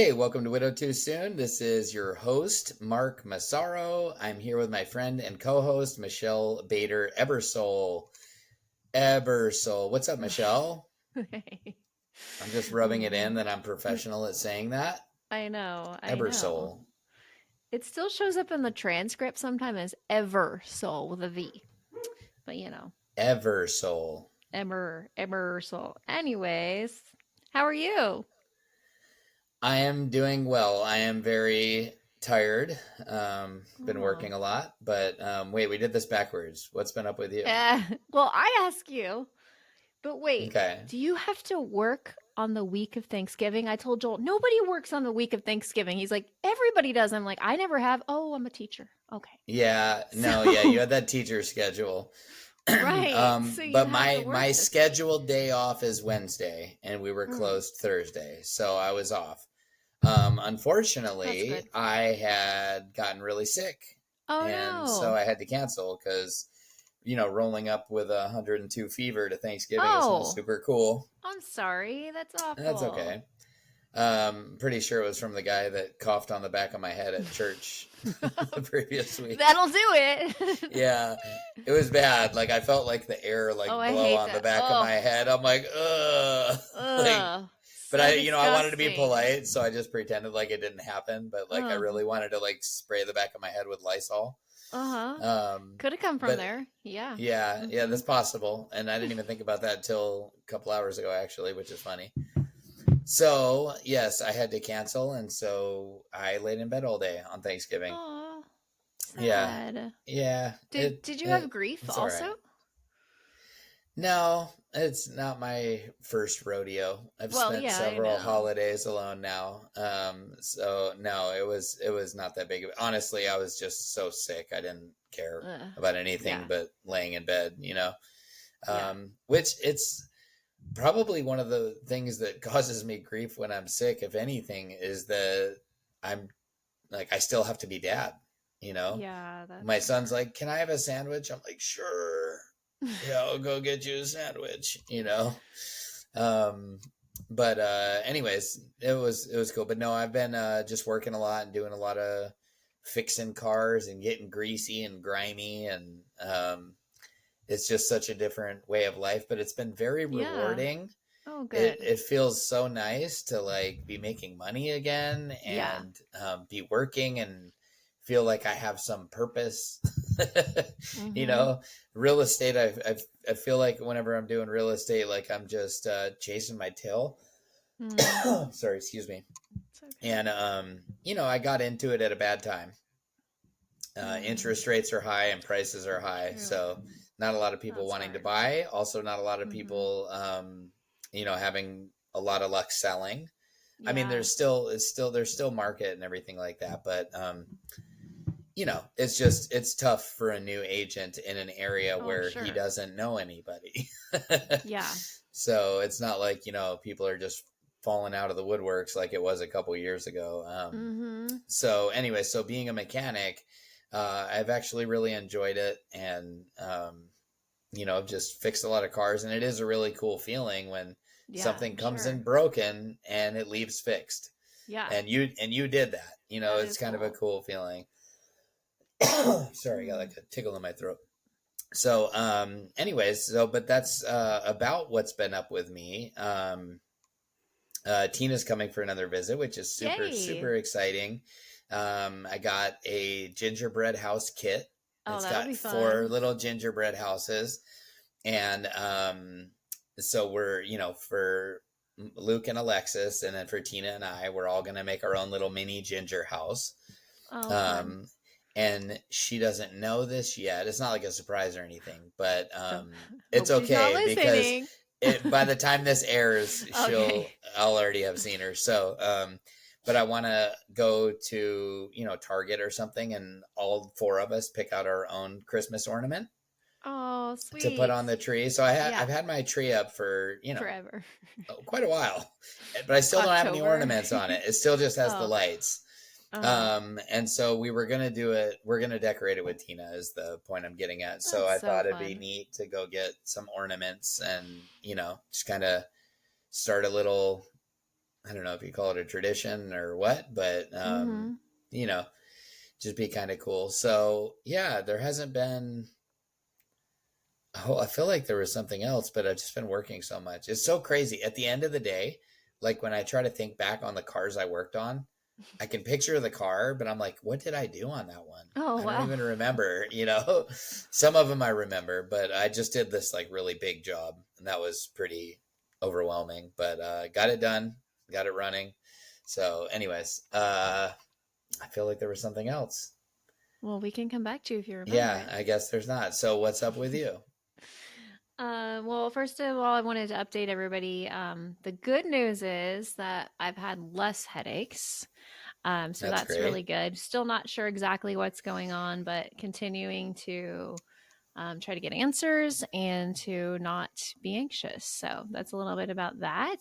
Hey, welcome to Widow Too Soon. This is your host, Mark Massaro. I'm here with my friend and co-host, Michelle Bader Ebersole. Ebersole. What's up, Michelle? Hey. I'm just rubbing it in Mm, that I'm professional at saying that. I know, I know. Ebersole. It still shows up in the transcript sometimes as Ebersole with a V. But Eversole. Ebersole. Anyways, how are you? I am doing well. I am very tired. Been Oh. working a lot, but wait, we did this backwards. What's been up with you? Well, I ask you, but wait, Okay. do you have to work on the week of Thanksgiving? I told Joel, nobody works on the week of Thanksgiving. He's like, everybody does. I'm like, I never have. Oh, I'm a teacher. Okay. Yeah, no, yeah, you So, had that teacher schedule. right. So you But have to my work this week. scheduled day off is Wednesday, and we were Mm, closed Thursday, so I was off. that's Unfortunately, good. I had gotten really sick, Oh and so no. I had to cancel because rolling up with 102 fever to Thanksgiving isn't Oh, super cool. I'm sorry. That's That's awful. okay. Pretty sure it was from the guy that coughed on the back of my head at church the previous week. That'll do it. Yeah, it was bad. Like I felt like the air Oh, like I blow hate on the that. back of my Oh, head. I'm like, ugh. Like, ugh. but So I wanted to be disgusting. polite, so I just pretended like it didn't happen. But like, I Oh, really wanted to like spray the back of my head with Lysol. uh-huh. Um, Could have come from but there. Yeah. yeah, Mm-hmm. that's possible. And I didn't even think about that until a couple hours ago, actually, which is funny. So yes, I had to cancel, and so I laid in bed all day on Thanksgiving. Oh, Yeah, sad. yeah, Did you have grief it's all right. also? No, it's not my first rodeo. I've Well, spent yeah, I several know. holidays alone now. So no, it was not that big of honestly, I was just so sick. I didn't care Ugh. about anything Yeah. but laying in bed. Yeah. Which it's probably one of the things that causes me grief when I'm sick, if anything, is that I'm like I still have to be dad. Yeah, My that's son's like, "Can I have a sandwich?" I'm like, "Sure." Yeah, I'll go get you a sandwich. Um, but anyways, it was cool. But no, I've been just working a lot and doing a lot of fixing cars and getting greasy and grimy and it's just such a different way of life, but it's been very yeah. rewarding. Oh, It good. it feels so nice to like be making money again Yeah. and be working and feel like I have some purpose. you Mm-hmm. know, real estate. I feel like whenever I'm doing real estate, like I'm just chasing my tail. Mm. Sorry, excuse me. It's okay. And I got into it at a bad time. Mm. Interest rates are high and prices are high, True. so not a lot of people That's wanting to hard. buy. Also, not a lot of Mm-hmm. people, having a lot of luck selling. I mean, Yeah. there's still market and everything like that, but it's tough for a new agent in an area Oh, where he sure. doesn't know anybody. Yeah. So it's not like people are just falling out of the woodworks like it was a couple years ago. Mm-hmm. So anyway, so being a mechanic, I've actually really enjoyed it, and just fixed a lot of cars, and it is a really cool feeling when Yeah, something I'm comes in sure. broken and it leaves fixed, Yeah, and you did that. that It's is kind of a cool. cool feeling. Sorry, I got Mm. like a tickle in my throat. So, anyways, but that's about what's been up with me. Tina's coming for another visit, which is super, Yay. super exciting. I got a gingerbread house kit. Oh, It's that'll got be four fun. little gingerbread houses. And so for Luke and Alexis, and then for Tina and I, we're all going to make our own little mini ginger house. Oh, fun. Um, and she doesn't know this yet. It's not like a surprise or anything, but Oh, it's hope she's not okay because listening. by the time this airs, Okay. I'll already have seen her. So, but I want to go to Target or something, and all four of us pick out our own Christmas ornament Oh, to put sweet. on the tree. So I've Yeah, had my tree up for forever. quite a while, but I still don't have any October. ornaments on it. It still just has the Oh, lights. uh-huh. And so we were gonna do it. We're gonna decorate it with Tina. Is the point I'm getting at. So That's I so thought it'd be fun. neat to go get some ornaments and just kind of start a little I don't know if you call it a tradition or what, but Mhm. you know, just be kind of cool. So yeah, there hasn't been. Oh, I feel like there was something else, but I've just been working so much. It's so crazy. At the end of the day, like when I try to think back on the cars I worked on, I can picture the car, but I'm like, what did I do on that one? Oh, I don't wow. even remember, you know. Some of them I remember, but I just did this like really big job, and that was pretty overwhelming, but got it done, got it running. So, anyways, I feel like there was something else. Well, we can come back to you if you remember Yeah, it. I guess there's not. So, what's up with you? Well, first of all, I wanted to update everybody. The good news is that I've had less headaches. So That's that's really great. good. Still not sure exactly what's going on, but continuing to try to get answers and to not be anxious. So that's a little bit about that.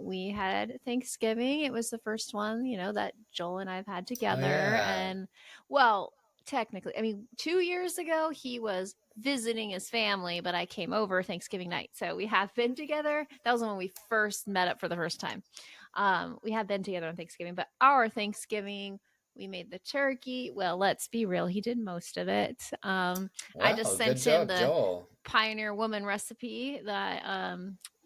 We had Thanksgiving. It was the first one, that Joel and I've had Oh together. yeah, And well, technically, I mean, 2 years ago, he was visiting his family, but I came over Thanksgiving night. So we have been together. That was when we first met up for the first time. We have been together on Thanksgiving, but our Thanksgiving, we made the turkey. Well, let's be real, he did most of it. I wow, just good sent him job, the Joel. Pioneer Woman recipe that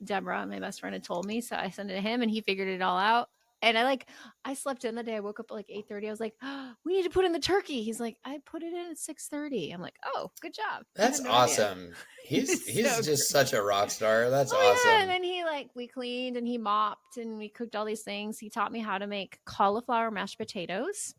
Deborah, my best friend, had told me. So I sent it to him and he figured it all out. And I slept in the day. I woke up at like 8:30. I was like, oh, we need to put in the turkey. He's like, I put it in at 6:30. I'm like, oh, good job. I That's had no idea. awesome. It's He's so just great. such a rock star. That's Oh yeah, and awesome. then we cleaned and he mopped and we cooked all these things. He taught me how to make cauliflower mashed potatoes,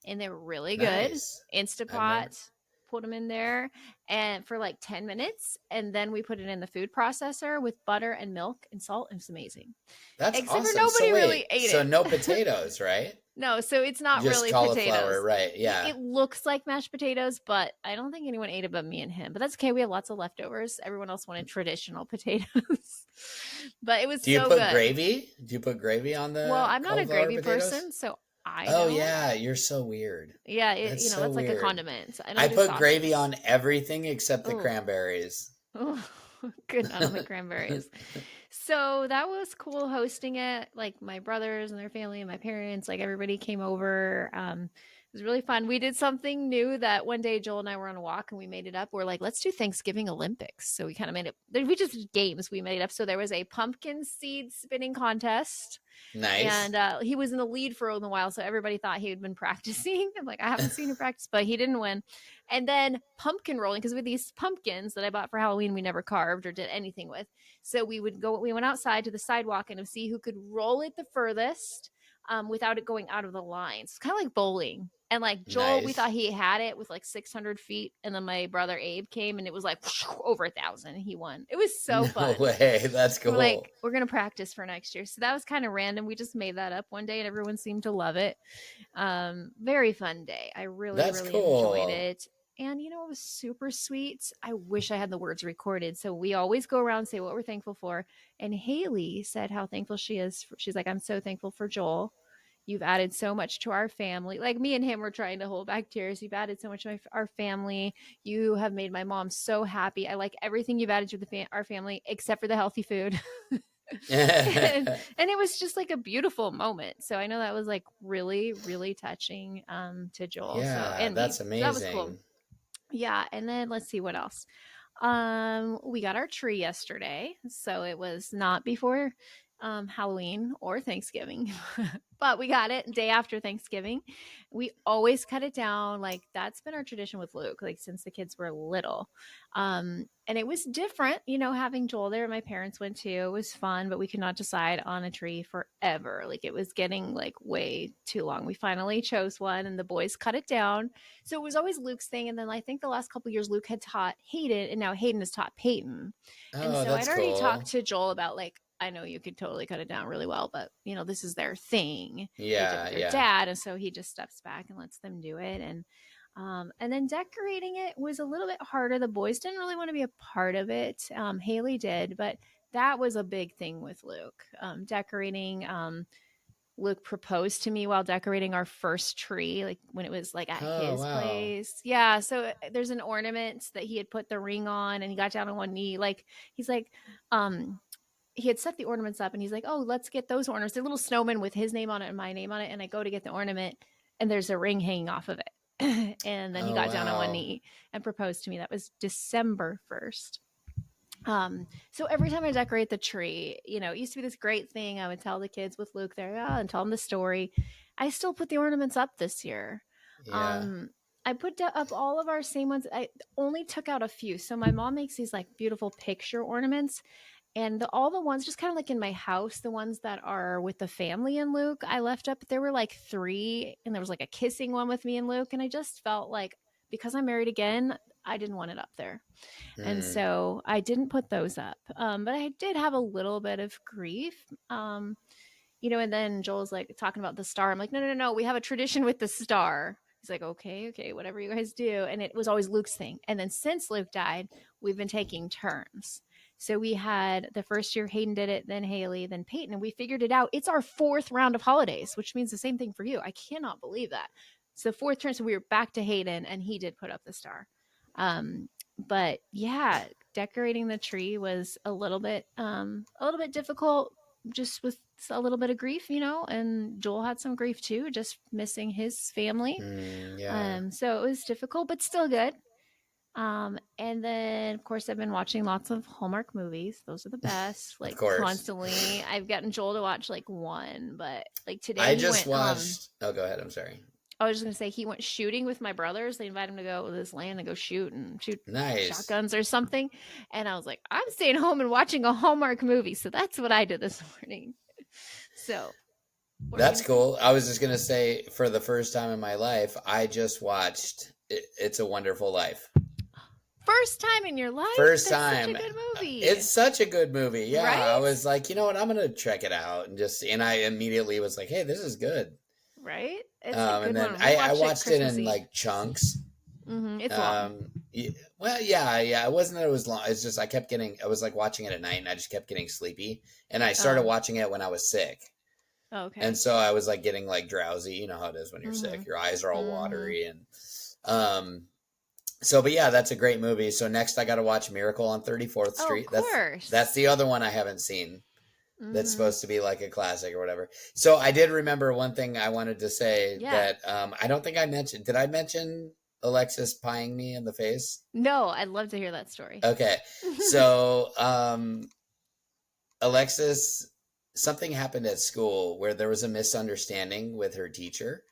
and they were really good. Nice. I've never. Instapot, put them in there and for like 10 minutes, and then we put it in the food processor with butter and milk and salt, and it's amazing. That's Except for awesome. So nobody really wait, ate so it. no potatoes, right? No, so it's not Just really cauliflower, potatoes. right? Yeah. It looks like mashed potatoes, but I don't think anyone ate it but me and him. But that's okay. We have lots of leftovers. Everyone else wanted traditional potatoes. But it was Do you so put good. gravy? Do you put gravy on Well, the I'm not a cauliflower gravy potatoes? person, so I Oh don't. yeah, you're so weird. Yeah, That's so that's like a weird. condiment. So I I don't do put gravy sauces. on everything except the Oh, cranberries. oh, good. Not on the cranberries. So that was cool hosting it. Like my brothers and their family and my parents, like everybody came over. It was really fun. We did something new that one day Joel and I were on a walk and we made it up. We're like, let's do Thanksgiving Olympics. So we kind of made it. We just did games. We made it up. So there was a pumpkin seed spinning contest, Nice. and he was in the lead for a while, so everybody thought he had been practicing. I'm like, I haven't seen him practice, but he didn't win. And then pumpkin rolling, because with these pumpkins that I bought for Halloween, we never carved or did anything with. So we went outside to the sidewalk and see who could roll it the furthest, without it going out of the lines. It's kind of like bowling. And like Joel, we thought Nice. he had it with like 600 feet. And then my brother Abe came and it was like over 1,000. He won. It was so No fun. way. That's We're like, cool. we're going to practice for next year. So that was kind of random. We just made that up one day and everyone seemed to love it. Very fun day. I really, That's really enjoyed cool. it. And it was super sweet. I wish I had the words recorded. So we always go around and say what we're thankful for. And Haley said how thankful she is. She's like, I'm so thankful for Joel. You've added so much to our family. Like me and him were trying to hold back tears. You've added so much to our family. You have made my mom so happy. I like everything you've added to our family, except for the healthy food. And it was just like a beautiful moment. So I know that was like really, really touching to Joel. So Yeah, and me. that's So that was cool. amazing. Yeah, and then let's see what else. We got our tree yesterday, so it was not before Halloween or Thanksgiving, but we got it day after Thanksgiving. We always cut it down. Like that's been our tradition with Luke, like since the kids were little. And it was different, having Joel there. My parents went too. It was fun, but we could not decide on a tree forever. Like it was getting like way too long. We finally chose one, and the boys cut it down. So it was always Luke's thing. And then I think the last couple years, Luke had taught Hayden, and now Hayden has taught Peyton. And Oh, so I'd that's already talked cool. to Joel about like, I know you could totally cut it down really well, but this is their thing. They did it Yeah, with their yeah. dad, and so he just steps back and lets them do it. And then decorating it was a little bit harder. The boys didn't really want to be a part of it. Haley did, but that was a big thing with Luke. Decorating. Luke proposed to me while decorating our first tree, like when it was like at Oh, his wow. place. Yeah. So there's an ornament that he had put the ring on, and he got down on one knee. Like he's like, um, he had set the ornaments up and he's like, oh, let's get those ornaments. They're little snowmen with his name on it and my name on it. And I go to get the ornament and there's a ring hanging off of it. And then he Oh, got down on one wow. knee and proposed to me. That was December 1st. So every time I decorate the tree, it used to be this great thing. I would tell the kids with Luke there, and tell them the story. I still put the ornaments up this year. Yeah. Um, I put up all of our same ones. I only took out a few. So my mom makes these like beautiful picture ornaments, and all the ones just kind of like in my house, the ones that are with the family and Luke, I left up. There were like three, and there was like a kissing one with me and Luke, and I just felt like because I'm married again, I didn't want it up there. And Mm, so I didn't put those up. But I did have a little bit of grief. And then Joel's like talking about the star. I'm like, no, no, no, no. We have a tradition with the star. He's like, okay, okay, whatever you guys do. And it was always Luke's thing. And then since Luke died, we've been taking turns. So we had the first year Hayden did it, then Haley, then Peyton, and we figured it out. It's our fourth round of holidays, which means the same thing for you. I cannot believe that. So fourth turn, so we were back to Hayden, and he did put up the star. But yeah, decorating the tree was a little bit difficult, just with a little bit of grief, and Joel had some grief too, just missing his family. yeah. So it was difficult, but still good. And then of course I've been watching lots of Hallmark movies. Those are the best. Of Like course. constantly. I've gotten Joel to watch like one, but like today I he just went watched. Oh, go ahead. I'm sorry. I was just gonna say he went shooting with my brothers. They invited him to go to this land and go shoot Nice. shotguns or something. And I was like, I'm staying home and watching a Hallmark movie. So that's what I did this morning. So what were you That's gonna say? cool. I was just gonna say, for the first time in my life, I just watched "It's a Wonderful Life." First time in your life? First That's such a time. good movie. It's such a good movie. Yeah, I Right? was like, you know what? I'm gonna check it out, and I immediately was like, hey, this is good. Right? It's a And good then one. We I watched it watched it Christmas in Eve. like chunks. It's long. Well, yeah, yeah. It wasn't that it was long. It's just I kept getting. I was like watching it at night, and I just kept getting sleepy. And I started Oh, watching it when I was sick, and okay. so I was like getting like drowsy. You know how it is when you're Mm-hmm. sick. Your eyes are all Mm-hmm. watery, and um. So, but yeah, that's a great movie. So next, I got to watch Miracle on 34th Oh, of Street. That's course. the other one I haven't seen. That's Mm-hmm. supposed to be like a classic or whatever. So I did remember one thing I wanted to say Yeah. that I don't think I mentioned. Did I mention Alexis pieing me in the face? No, I'd love to hear that story. Okay. So Alexis, something happened at school where there was a misunderstanding with her teacher.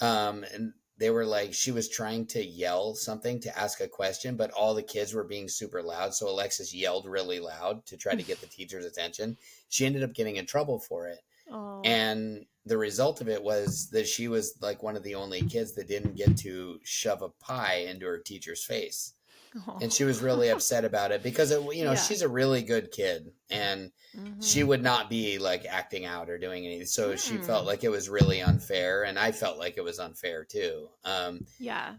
And they were like, she was trying to yell something to ask a question, but all the kids were being super loud. So Alexis yelled really loud to try to get the teacher's attention. She ended up getting in trouble for it. Oh. And the result of it was that she was like one of the only kids that didn't get to shove a pie into her teacher's face. And she was really Oh. upset about it because Yeah. she's a really good kid, and she Mm-hmm. would not be like acting out or doing anything. So she felt Hmm. like it was really unfair, and I felt like it was unfair too. Yeah.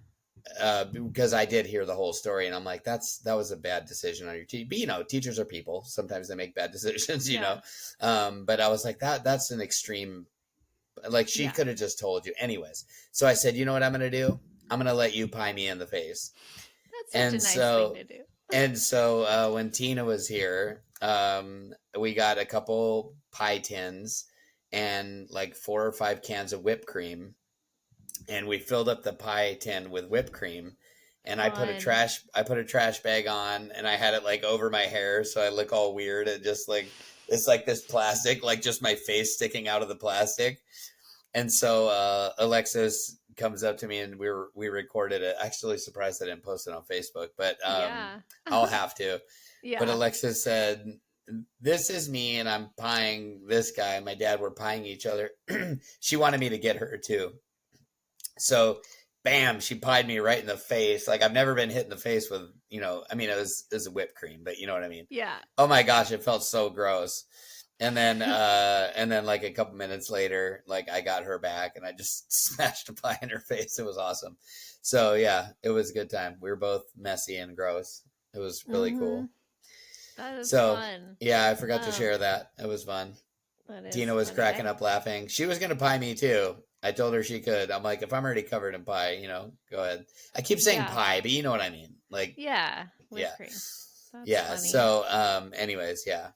Because I did hear the whole story, and I'm like, that was a bad decision on your team. But teachers are people. Sometimes they make bad decisions, Yeah. But I was like, that's an extreme. Like, she Yeah. could have just told you, anyways. So I said, you know what I'm gonna do? I'm gonna let you pie me in the face. That's such a And nice thing so to do. when Tina was here, we got a couple pie tins and like 4 or 5 cans of whipped cream, and we filled up the pie tin with whipped cream. And Fun. I put a trash bag on, and I had it like over my hair, so I look all weird. And just like it's like this plastic, like just my face sticking out of the plastic. And so Alexis comes up to me, and we recorded it. Actually, surprised I didn't post it on Facebook, but Yeah. I'll have to. But Yeah. Alexis said, "This is me, and I'm pieing this guy. My dad were pieing each other." She wanted me to get her too. So, bam, she pied me right in the face. Like, I've never been hit in the face with, I mean, it was a whipped cream, but you know what I mean. Yeah. Oh my gosh, it felt so gross. And then like a couple minutes later, like I got her back, and I just smashed a pie in her face. It was awesome. So yeah, it was a good time. We were both messy and gross. It was really Mm-hmm. cool. That is So fun. yeah, I forgot to Um, share that. It was fun. that Tina is was funny. cracking up laughing. She was gonna pie me too. I told her she could. I'm like, if I'm already covered in pie, go ahead. I keep saying Yeah. pie, but you know what I mean. Like, Yeah. yeah, Whipped cream. That's yeah. funny. So anyways, yeah.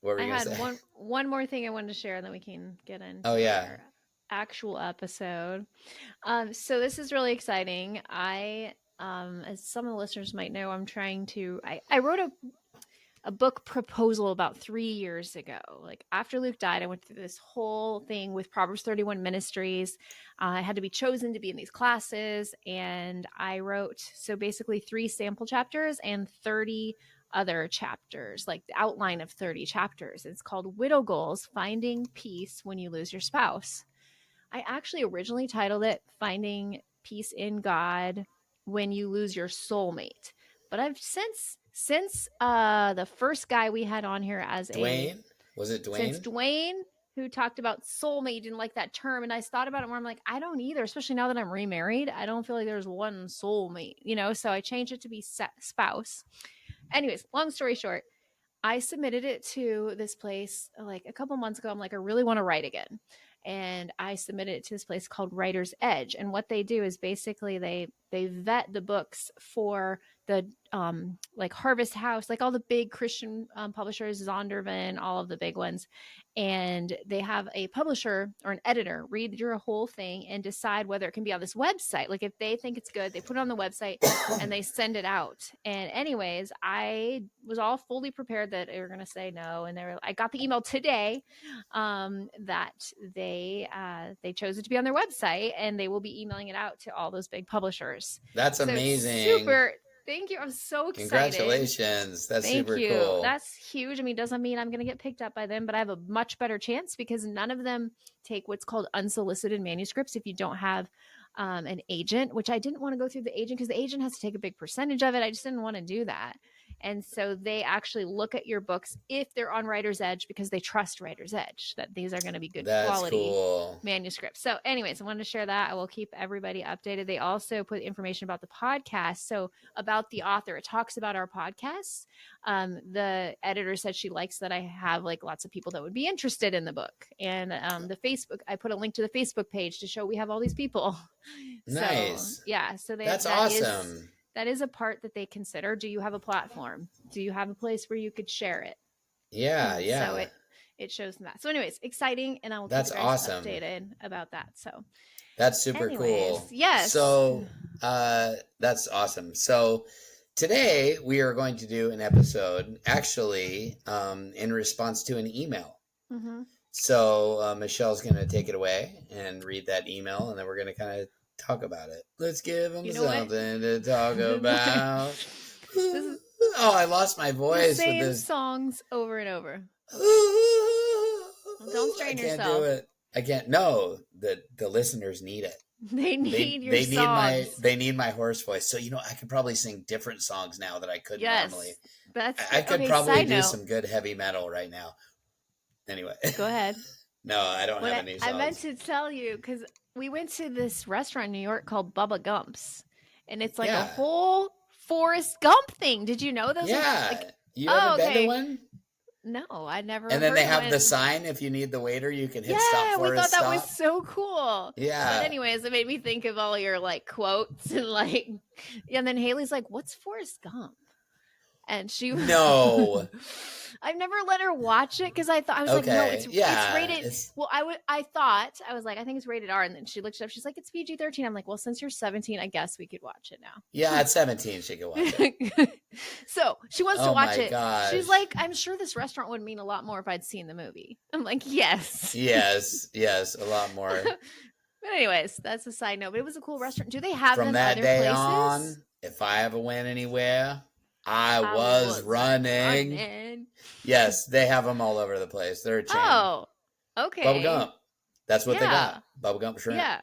What were I you gonna had say? one more thing I wanted to share, and then we can get Oh into yeah, our actual episode. So this is really exciting. As some of the listeners might know, I'm trying to. I wrote a book proposal about 3 years ago. Like after Luke died, I went through this whole thing with Proverbs 31 Ministries. I had to be chosen to be in these classes, and I wrote so basically 3 sample chapters and 30 other chapters, like the outline of 30 chapters. It's called Widow Goals: Finding Peace When You Lose Your Spouse. I actually originally titled it Finding Peace in God When You Lose Your Soulmate. But I've since the first guy we had on here as a Dwayne. Was it since Dwayne? Dwayne, who talked about soulmate, didn't like that term, and I thought about it more. I'm like, I don't either, especially now that I'm remarried. I don't feel like there's one soulmate, so I changed it to be spouse. Anyways, long story short, I submitted it to this place like a couple months ago. I'm like, I really want to write again. And I submitted it to this place called Writer's Edge. And what they do is basically they vet the books for the like Harvest House, like all the big Christian publishers, Zondervan, all of the big ones. And they have a publisher or an editor read your whole thing and decide whether it can be on this website. Like if they think it's good, they put it on the website and they send it out. And anyways, I was all fully prepared that they were going to say no. And I got the email today that they chose it to be on their website, and they will be emailing it out to all those big publishers. That's So it's amazing. super. Thank you. I'm so excited. Congratulations. That's Thank super you. cool. That's huge. I mean, doesn't mean I'm going to get picked up by them, but I have a much better chance because none of them take what's called unsolicited manuscripts if you don't have an agent, which I didn't want to go through the agent because the agent has to take a big percentage of it. I just didn't want to do that. And so they actually look at your books if they're on Writer's Edge because they trust Writer's Edge that these are going to be good That's quality cool. manuscripts. So, anyways, I wanted to share that. I will keep everybody updated. They also put information about the podcast. So, about the author, it talks about our podcasts. The editor said she likes that I have like lots of people that would be interested in the book. And the Facebook, I put a link to the Facebook page to show we have all these people. So, Nice. yeah, so That's awesome. that is a part that they consider. Do you have a platform? Do you have a place where you could share it? Yeah, And so yeah. it shows them that. So, anyways, exciting, and I will keep That's you guys awesome. updated about that. So, That's super anyways, cool. yes. So, that's awesome. So, today we are going to do an episode actually in response to an email. Mm-hmm. So, Michelle's going to take it away and read that email, and then we're going to kind of talk about it. Let's give them You know what? something to talk about. This is Oh, I lost my the voice with same this. songs over and over. Okay. Well, don't I strain can't do yourself. it. I can't. No, the listeners need it. They need your They need songs. my hoarse voice. So I could probably sing different songs now that I couldn't normally. Yes. That's I could okay. probably Side do note. some good heavy metal right now. Anyway, Go ahead. no, I don't What have any I meant songs. to tell you, because we went to this restaurant in New York called Bubba Gump's, and it's like a Yeah, whole Forrest Gump thing. Did you know those? yeah. Like, You oh, ever been to okay. one? No, I never And then heard they of have the one. sign. If you need the waiter, you can hit stop Yeah, we thought Forest that was stop. so cool. But Yeah, anyways, it made me think of all your like quotes and like, yeah. And then Haley's like, "What's Forrest Gump?" And she no. I've never let her watch it because I was like, no, Okay, it's yeah. rated. It's Well, I was like, I think it's rated R, and then she looked it up. She's like, it's PG-13. I'm like, well, since you're 17, I guess we could watch it yeah. At 17, she can watch it. now. So she wants to Oh watch my it. gosh. She's like, I'm sure this restaurant would mean a lot more if I'd seen the movie. I'm like, yes. Yes, yes, a lot more. But anyways, that's a side note. But it was a cool restaurant. Do they have From them that other day places? on, if I ever went anywhere, I I was running. running. Yes, they have them all over the place. They're a chain. Oh, okay. Bubba Gump. That's what they Yeah. got. Bubba Gump shrimp. Yeah.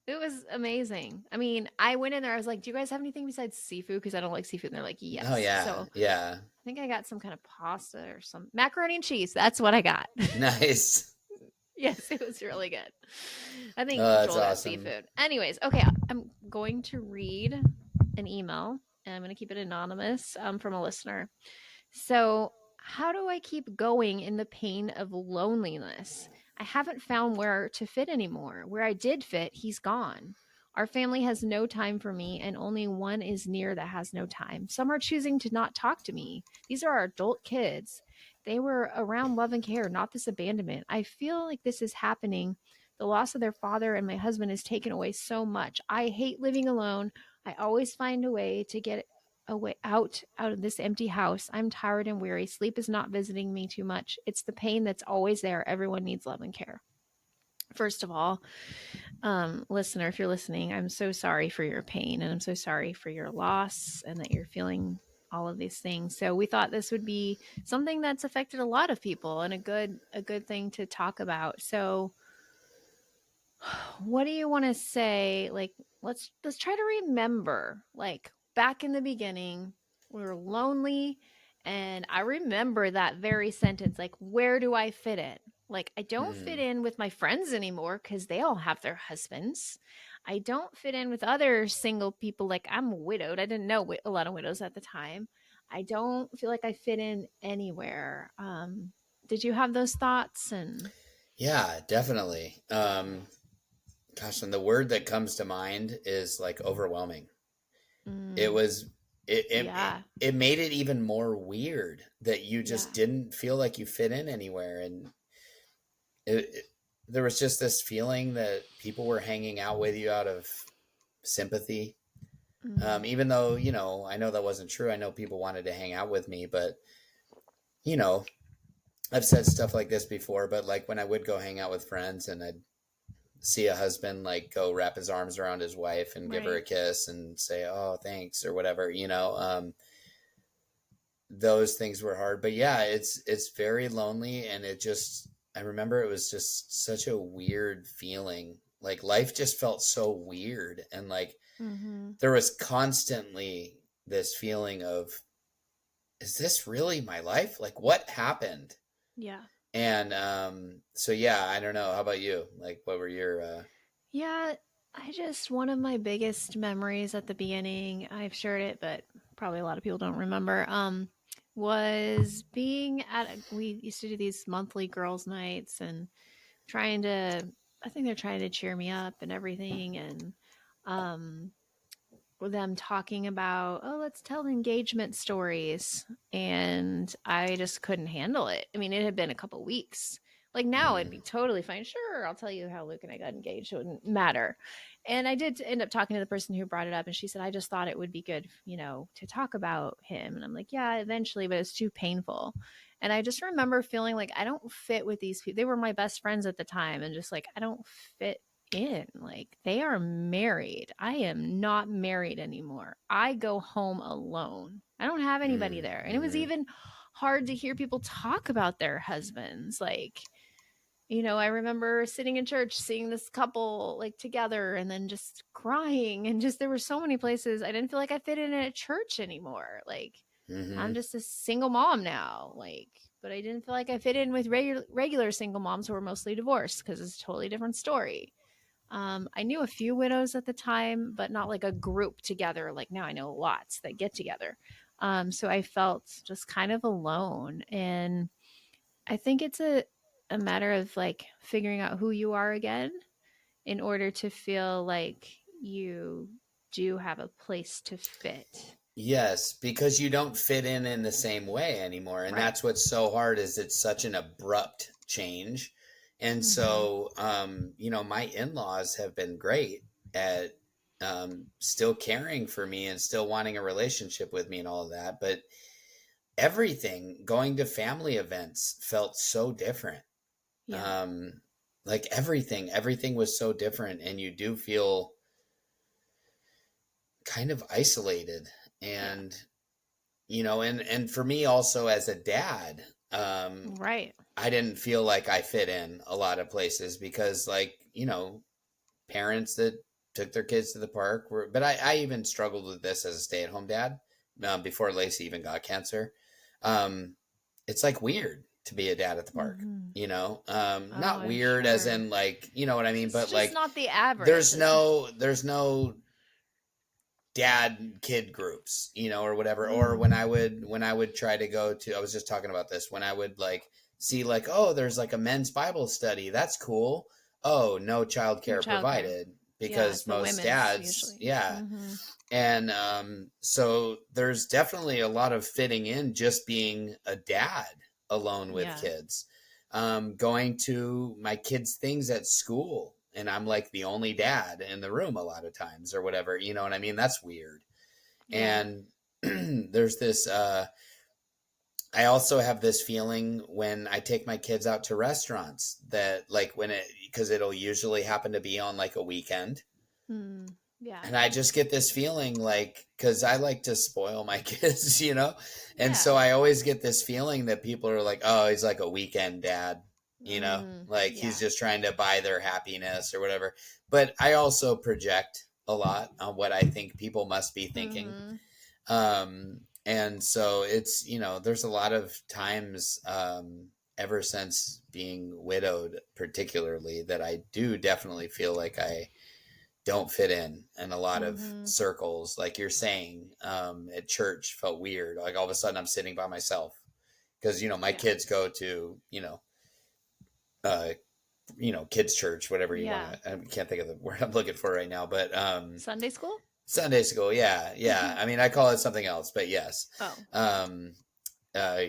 It was amazing. I mean, I went in there. I was like, "Do you guys have anything besides seafood?" Because I don't like seafood. And they're like, "Yes." Oh yeah, So yeah. I think I got some kind of pasta or some macaroni and cheese. That's what I got. Nice. Yes, it was really good. I think Oh, that's Joel got awesome. seafood. Anyways, okay, I'm going to read an email, and I'm going to keep it anonymous from a listener. So, how do I keep going in the pain of loneliness? I haven't found where to fit anymore. Where I did fit, he's gone. Our family has no time for me, and only one is near that has no time. Some are choosing to not talk to me. These are our adult kids. they were around love and care, not this abandonment. I feel like this is happening. The loss of their father and my husband has taken away so much. I hate living alone. I always find a way to get away out of this empty house. I'm tired and weary. Sleep is not visiting me too much. It's the pain that's always there. Everyone needs love and care. First of all, listener, if you're listening, I'm so sorry for your pain and I'm so sorry for your loss and that you're feeling all of these things. So we thought this would be something that's affected a lot of people and a good thing to talk about. So what do you want to say? Like, let's try to remember, like, back in the beginning, we were lonely, and I remember that very sentence, like, where do I fit in? Like, I don't fit Mm. in with my friends anymore because they all have their husbands. I don't fit in with other single people. Like, I'm widowed. I didn't know a lot of widows at the time. I don't feel like I fit in anywhere. Did you have those thoughts? And Yeah, definitely. Gosh, and the word that comes to mind is like overwhelming. It mm, was yeah, it made it even more weird that you just yeah. didn't feel like you fit in anywhere, and it there was just this feeling that people were hanging out with you out of sympathy. Mm, Even though, I know that wasn't true. I know people wanted to hang out with me, but you know, I've said stuff like this before, but like when I would go hang out with friends and I'd see a husband like go wrap his arms around his wife and give her a right. kiss and say, "Oh, thanks," or whatever, those things were hard. But yeah, it's very lonely, and I remember it was just such a weird feeling. Like life just felt so weird, and like Mhm. there was constantly this feeling of, is this really my life? Like what happened? Yeah. And so yeah, I don't know. How about you? Like what were your Yeah, one of my biggest memories at the beginning, I've shared it, but probably a lot of people don't remember, was being we used to do these monthly girls' nights and trying to, I think they're trying to cheer me up and everything. And, um, with them talking about, oh, let's tell engagement stories. And I just couldn't handle it. I mean, it had been a couple weeks. Like now it'd mm, be totally fine. Sure, I'll tell you how Luke and I got engaged. It wouldn't matter. And I did end up talking to the person who brought it up. And she said, I just thought it would be good, to talk about him. And I'm like, yeah, eventually, but it's too painful. And I just remember feeling like I don't fit with these people. They were my best friends at the time. And just like, I don't fit in. Like they are married. I am not married anymore. I go home alone. I don't have anybody mm, there. And it was mm-hmm, even hard to hear people talk about their husbands. Like, I remember sitting in church seeing this couple like together and then just crying and just there were so many places I didn't feel like I fit in a church anymore. Like mm-hmm, I'm just a single mom now. Like but I didn't feel like I fit in with regular single moms who were mostly divorced because it's a totally different story. I knew a few widows at the time, but not like a group together. Like now I know lots that get together. So I felt just kind of alone. And I think it's a matter of like figuring out who you are again in order to feel like you do have a place to fit. yes, because you don't fit in the same way anymore, and Right. that's what's so hard is it's such an abrupt change. And Mm-hmm. so my in-laws have been great at still caring for me and still wanting a relationship with me and all of that, but everything going to family events felt so different. Yeah. um like everything was so different, and you do feel kind of isolated. Yeah. And and for me also as a dad, um Right. I didn't feel like I fit in a lot of places because, like, parents that took their kids to the park were, but I even struggled with this as a stay-at-home dad, before Lacey even got cancer. um it's like weird to be a dad at the park, Mm-hmm. Oh, not I'm weird as sure. in, like, you know what I mean, It's but just like not the average. there's no dad kid groups, or whatever. Or when Mm. I would try to go to, I was just talking about this, when I would like see like, oh, there's like a men's Bible study, that's cool. Oh, no No childcare childcare. provided, Yeah, it's because the most women's dads, usually. yeah. Mm-hmm. And so there's definitely a lot of fitting in just being a dad alone with Yeah. kids. Going to my kids' things at school, and I'm like the only dad in the room a lot of times or whatever. You know what I mean? That's weird. Yeah. And there's this I also have this feeling when I take my kids out to restaurants that like when it because it'll usually happen to be on like a weekend. Mm. Yeah. And I just get this feeling like because I like to spoil my kids, you know? And so Yeah. I always get this feeling that people are like, oh, he's like a weekend dad, Mm. like he's Yeah. just trying to buy their happiness or whatever. But I also project a lot on what I think people must be thinking. Mm-hmm. And so it's, there's a lot of times ever since being widowed, particularly, that I do definitely feel like I don't fit in a lot of Mm-hmm. circles. Like you're saying, at church felt weird. Like all of a sudden I'm sitting by myself because, my Yeah. kids go to, uh, kids church, whatever you want Yeah. to, I can't think of the word I'm looking for right now, but, Sunday school? Sunday school. Yeah. Yeah. I mean, I call it something else, but yes. Oh, okay. Um, uh,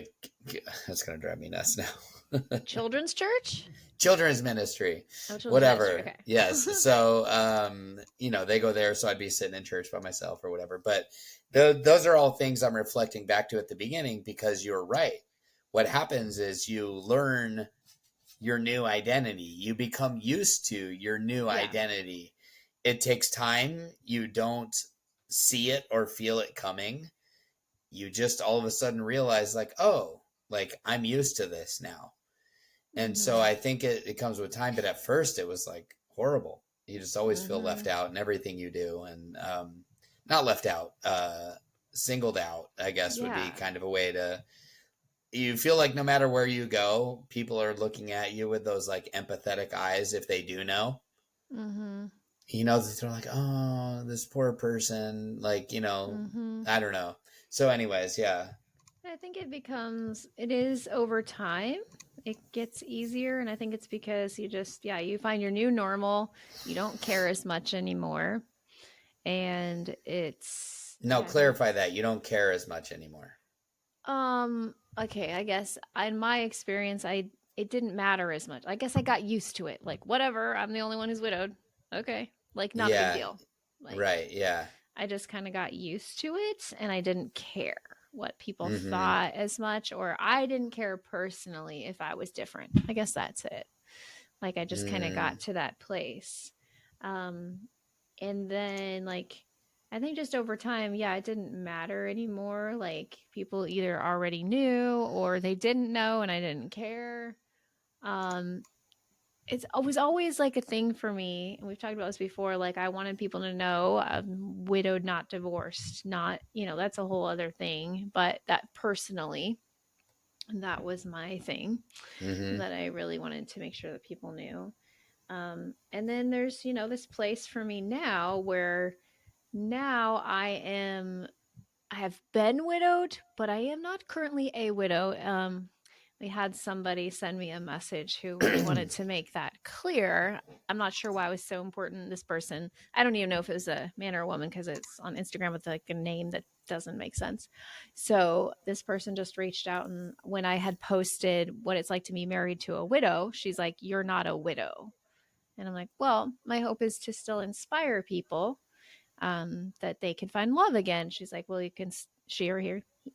that's going to drive me nuts now. Children's church? Children's ministry, Oh, children's ministry. whatever. Okay. Yes. So, they go there, so I'd be sitting in church by myself or whatever. But those are all things I'm reflecting back to at the beginning because you're right. What happens is you learn your new identity. You become used to your new Yeah. identity. It takes time. You don't see it or feel it coming. You just all of a sudden realize, like, oh, like I'm used to this now. And so Mm-hmm. I think it comes with time, but at first it was like horrible. You just always feel Mm-hmm. left out in everything you do. And not left out, singled out, I guess would be Yeah. kind of a way to, you feel like no matter where you go, people are looking at you with those like empathetic eyes if they do know. Mm-hmm. They're like, oh, this poor person, like, Mm-hmm. I don't know. So, anyways, yeah. I think it is over time. It gets easier. And I think it's because you find your new normal. You don't care as much anymore. And No, I think clarify that. You don't care as much anymore. okay, I guess in my experience it didn't matter as much. I guess I got used to it. Like whatever, I'm the only one who's widowed. Okay. Like not a big Yeah, deal. Like right. Yeah. I just kind of got used to it and I didn't care what people Mm-hmm. thought as much or I didn't care personally if I was different. I guess that's it. Like I just kind of Mm. got to that place. Um and then like I think just over time, yeah, it didn't matter anymore. Like people either already knew or they didn't know and I didn't care. Um it was always like a thing for me, and we've talked about this before. Like I wanted people to know I'm widowed, not divorced, not that's a whole other thing. But that personally, that was my thing Mm-hmm. that I really wanted to make sure that people knew. And then there's this place for me now where now I have been widowed, but I am not currently a widow. We had somebody send me a message who really wanted to make that clear. I'm not sure why it was so important. This person, I don't even know if it was a man or a woman because it's on Instagram with like a name that doesn't make sense. So this person just reached out, and when I had posted what it's like to be married to a widow, she's like, "You're not a widow." And I'm like, well, my hope is to still inspire people that they can find love again. She's like, well, you can, she or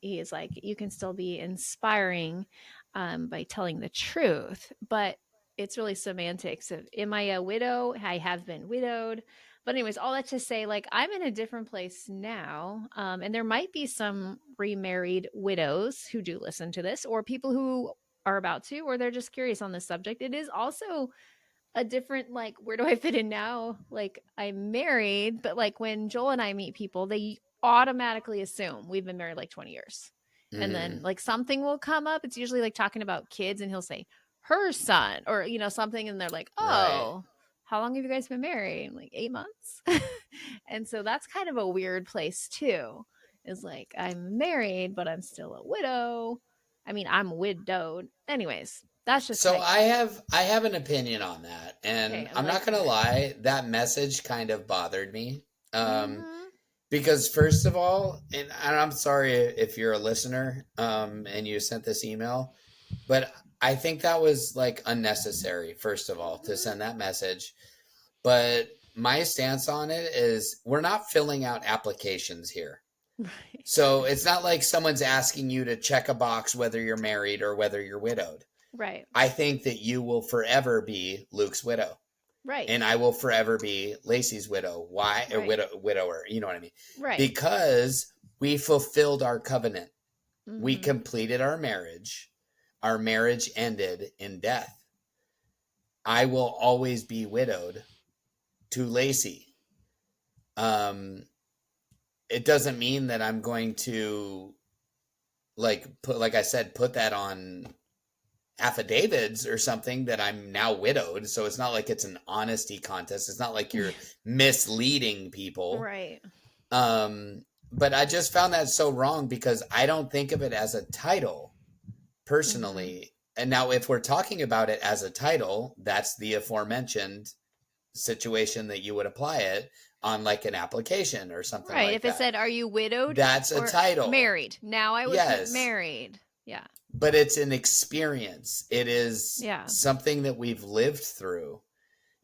he is like, you can still be inspiring by telling the truth. But it's really semantics of, am I a widow? I have been widowed. But anyways, all that to say, like, I'm in a different place now. And there might be some remarried widows who do listen to this, or people who are about to, or they're just curious on this subject. It is also a different like where do I fit in now? Like I'm married, but like when Joel and I meet people, they automatically assume we've been married like 20 years. And then Mm-hmm. like something will come up. It's usually like talking about kids and he'll say her son or something and they're like, Right. "Oh, how long have you guys been married?" I'm like 8 months. And so that's kind of a weird place too. Is like I'm married, but I'm still a widow. I mean, I'm widowed. Anyways, that's just So my I have an opinion on that, okay. and I'd I'm like not to gonna hear it. lie, that message kind of bothered me. Um, Mhm. because first of all, and I'm sorry if you're a listener, and you sent this email. But I think that was like unnecessary, first of all, to send that message. But my stance on it is we're not filling out applications here. Right. So it's not like someone's asking you to check a box whether you're married or whether you're widowed. Right. I think that you will forever be Luke's widow, Right. and I will forever be Lacey's widow. Why? Or Right. widower, you know what I mean? Right. Because we fulfilled our covenant. We Mm-hmm. completed our marriage. Our marriage ended in death. I will always be widowed to Lacey. Um, it doesn't mean that I'm going to like I said, put that on affidavits or something that I'm now widowed. So it's not like it's an honesty contest. It's not like you're misleading people. Right. Um, but I just found that so wrong because I don't think of it as a title Mm-hmm. personally. And now, if we're talking about it as a title, that's the aforementioned situation that you would apply it on, like an application or something Right. like If it that. said, "Are you widowed That's a or title. married?" Now I would put Yes. married. Yeah. But it's an experience. It is Yeah. something that we've lived through.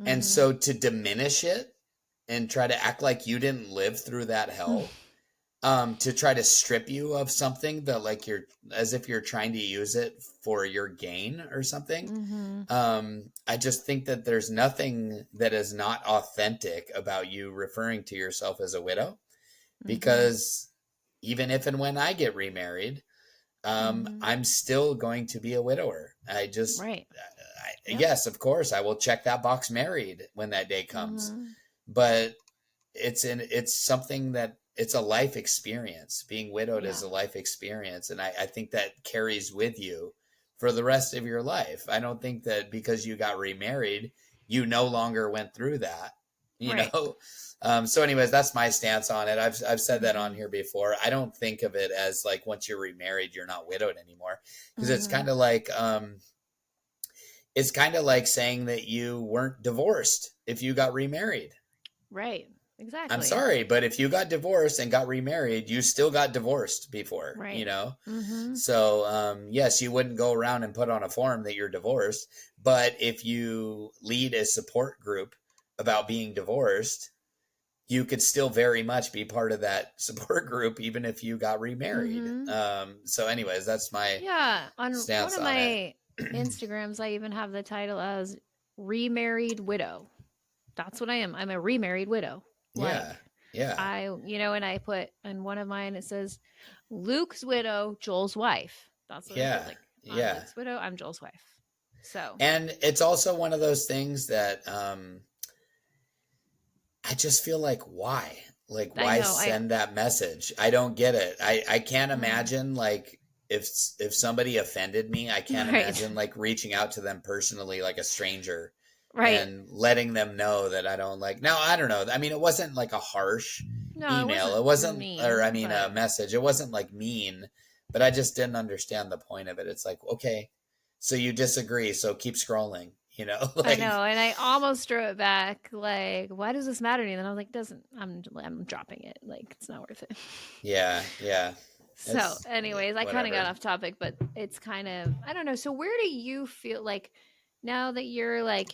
And Mm-hmm. so to diminish it and try to act like you didn't live through that hell, to try to strip you of something that like you're as if you're trying to use it for your gain or something. Mm-hmm. I just think that there's nothing that is not authentic about you referring to yourself as a widow, Mm-hmm. because even if and when I get remarried, Mm-hmm. I'm still going to be a widower. Right. Yep. Yes, of course, I will check that box married when that day comes. Mm-hmm. But it's something that it's a life experience. Being widowed is Yeah. a life experience, and I think that carries with you for the rest of your life. I don't think that because you got remarried, you no longer went through that. You Right. know. So, anyways, that's my stance on it. I've said that on Mm-hmm. here before. I don't think of it as like once you're remarried, you're not widowed anymore, because Mm-hmm. it's kind of like saying that you weren't divorced if you got remarried. Right. I'm Exactly. sorry, but if you got divorced and got remarried, you still got divorced before, you Right. know? Mm-hmm. So, yes, you wouldn't go around and put on a form that you're divorced. But if you lead a support group about being divorced, you could still very much be part of that support group, even if you got remarried. Mm-hmm. So, anyways, that's my Yeah. On one stance of on it. my Instagrams, I even have the title as remarried widow. That's what I am. I'm a remarried widow. Yeah. Like Yeah. and I put in one of mine, it says Luke's widow, Joel's wife. That's what I put. Yeah. Like, I'm Yeah. Luke's widow, I'm Joel's wife. So, And it's also one of those things that, I just feel like why? Like I why know. send that message? I don't get it. I can't Mm, imagine like if somebody offended me, I can't right. imagine like reaching out to them personally like a stranger Right. and letting them know that I don't like. Now, I don't know. I mean, it wasn't like a harsh No, it email. wasn't It wasn't, or I mean, mean a but message. It wasn't like mean, but I just didn't understand the point of it. It's like, okay, so you disagree, so keep scrolling, I like know. And I almost drew it back. Like, why does this matter to you? And I was like, doesn't, I'm dropping it. Like, it's not worth it. yeah, yeah. So, It's anyways, I kind of got whatever. off topic, but it's kind of, I don't know. So, where do you feel like now that you're like,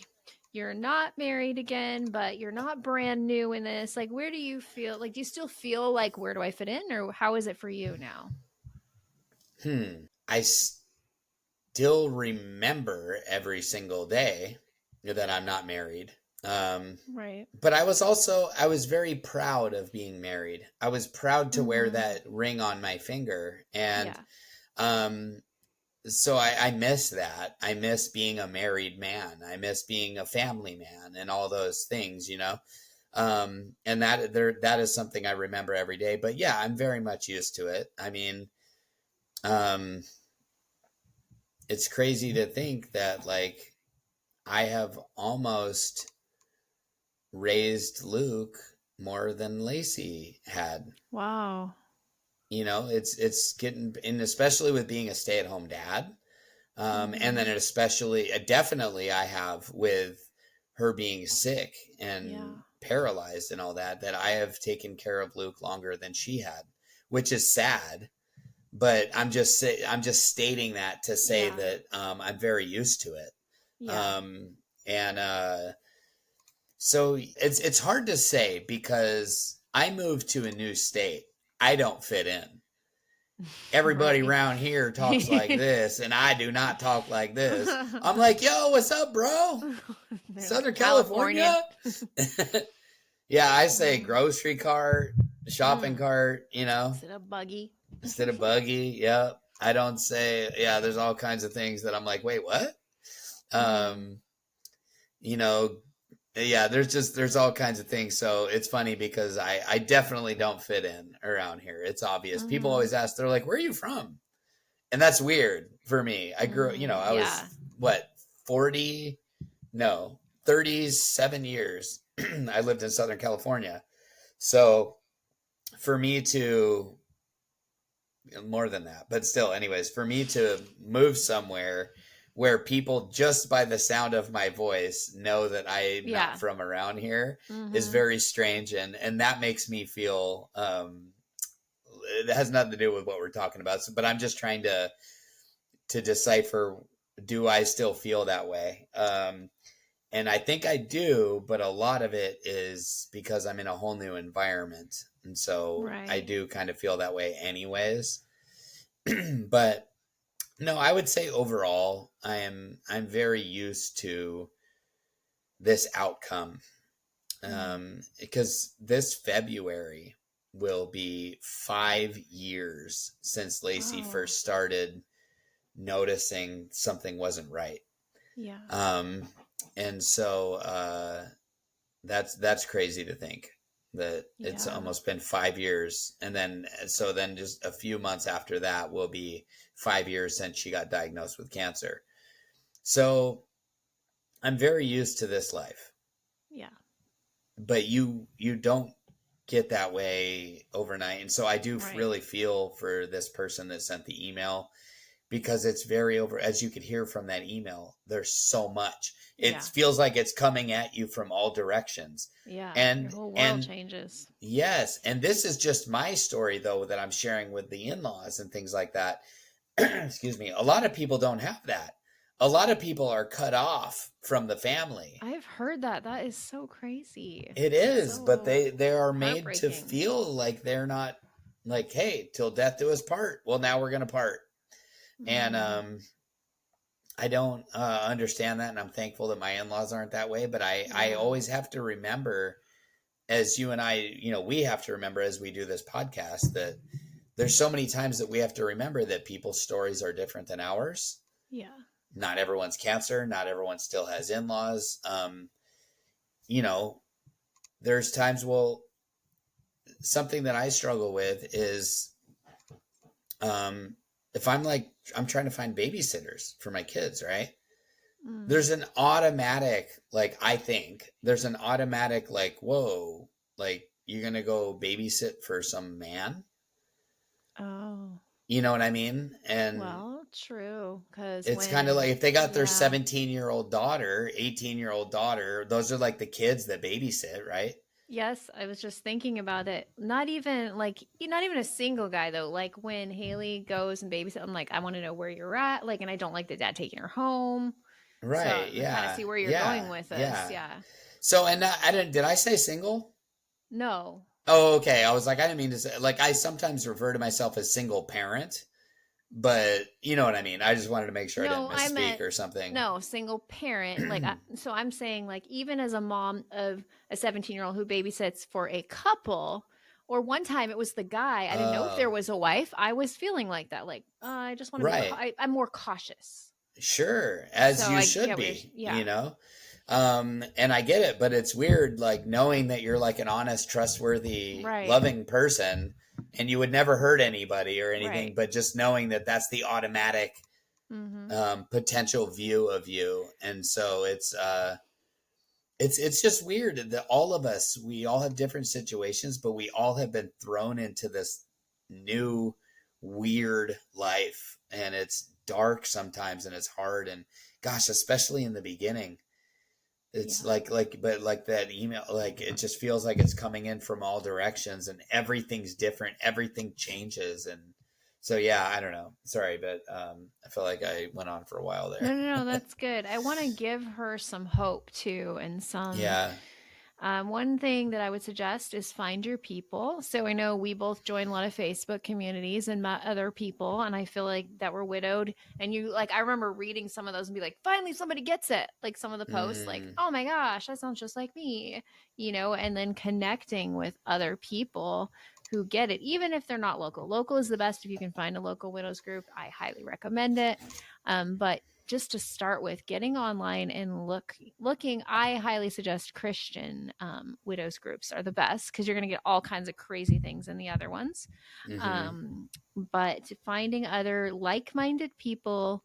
you're not married again, but you're not brand new in this? Like, where do you feel like, do you still feel like, where do I fit in? Or how is it for you now? I still remember every single day that I'm not married. Um, Right. but I was very proud of being married. I was proud to Mm wear hmm. that ring on my finger. And Yeah. um, so I miss that. I miss being a married man. I miss being a family man and all those things. And that is something I remember every day. But yeah, I'm very much used to it. I mean, um, it's crazy to think that like I have almost raised Luke more than Lacey had. Wow. It's getting, and especially with being a stay-at-home dad, Mm and then hmm. it especially definitely I have with her being sick and Yeah. paralyzed and all that I have taken care of Luke longer than she had, which is sad. but I'm just stating that to say Yeah. that I'm very used to it. Yeah. Um, and so it's hard to say because I moved to a new state. I don't fit in. Everybody Right. around here talks like this, and I do not talk like this. I'm like, yo, what's up, bro? They're like Southern Californian. California? Yeah, I say Mm. grocery cart, shopping Mm. cart, Is it a buggy? instead of buggy. Yep. I don't say, yeah, there's all kinds of things that I'm like, wait, what? Mm. Um, you know, yeah, there's all kinds of things. So it's funny because I definitely don't fit in around here. It's obvious. People Mm-hmm. always ask, they're like, where are you from? And that's weird for me. I grew, Mm. I was Yeah. what, 40, no, 37 years. I lived in Southern California. So for me to, more than that, but still, anyways, for me to move somewhere where people just by the sound of my voice know that I'm not Yeah. from around here is Mm-hmm. very strange, and that makes me feel it has nothing to do with what we're talking about. So, but I'm just trying to decipher, do I still feel that way? And I think I do, but a lot of it is because I'm in a whole new environment. And so I Right. do kind of feel that way anyways. But no, I would say overall I'm very used to this outcome. Mm. Because this February will be 5 years since Lacey Oh. first started noticing something wasn't right. Yeah. Um, and so that's crazy to think that it's Yeah. almost been 5 years, and then so then just a few months after that will be 5 years since she got diagnosed with cancer. So I'm very used to this life, Yeah. but you don't get that way overnight, and so I do Right. really feel for this person that sent the email because it's very over, as you could hear from that email, there's so much. It Yeah. feels like it's coming at you from all directions. Yeah. Your and whole world and changes. yes, and this is just my story though that I'm sharing with the in-laws and things like that. Excuse me. A lot of people don't have that. A lot of people are cut off from the family. I've heard that. That is so crazy. It That's is, but so they are made to heartbreaking. feel like they're not, like, hey, till death do us part. Well, now we're going to part. And Mm. I don't understand that, and I'm thankful that my in-laws aren't that way. But I Yeah. always have to remember, as you and I, we have to remember as we do this podcast, that there's so many times that we have to remember that people's stories are different than ours. Yeah. Not everyone's cancer. Not everyone still has in-laws. You know, there's times. Well, something that I struggle with is um, if I'm trying to find babysitters for my kids, right? Mm. There's an automatic, like, I think there's an automatic, like, whoa, like, you're going to go babysit for some man? Oh. You know what I mean? And Well, true. Because it's kind of like when, if they got their yeah. 17-year-old daughter, 18-year-old daughter, those are like the kids that babysit, right? Yes, I was just thinking about it. Not even like not even a single guy though. Like when Haley goes and babysits, I'm like, I want to know where you're at. Like, and I don't like the dad taking her home. So Right. I kind of Yeah. see where you're going Yeah. with this. Yeah. Yeah. So, and I didn't, did I say single? No. Oh, okay. I was like, I didn't mean to say, like, I sometimes refer to myself as single parent, but you know what I mean. I just wanted to make sure I didn't No, I misspeak meant or something. no, single parent. Like, so I'm saying, like, even as a mom of a 17-year-old who babysits for a couple, or one time it was the guy, I didn't know if there Oh, was a wife. I was feeling like that. Like, I just want to be, right. I'm more cautious. Sure. So As you I should get what be, yeah, And I get it, but it's weird, like, knowing that you're like an honest, trustworthy, right, loving person and you would never hurt anybody or anything, right. but just knowing that that's the automatic Mm-hmm. potential view of you. And so it's just weird that all of us, we all have different situations, but we all have been thrown into this new weird life, and it's dark sometimes and it's hard, and gosh, especially in the beginning. It's Yeah. but like that email, like it just feels like it's coming in from all directions and everything's different, everything changes, and So yeah, I don't know. Sorry, but I feel like I went on for a while No, there. no, no, that's good. I want to give her some hope too, and some. Yeah. One thing that I would suggest is find your people. So I know we both join a lot of Facebook communities and met other people, and I feel like that we're widowed. And you like, I remember reading some of those and be like, finally somebody gets it. Like some of the posts, like, Mm-hmm. oh my gosh, that sounds just like me, and then connecting with other people who get it, even if they're not local. Local is the best if you can find a local widows group. I highly recommend it. But just to start with, getting online and looking, I highly suggest Christian widows groups are the best because you're going to get all kinds of crazy things in the other ones. Mm-hmm. um, but finding other like-minded people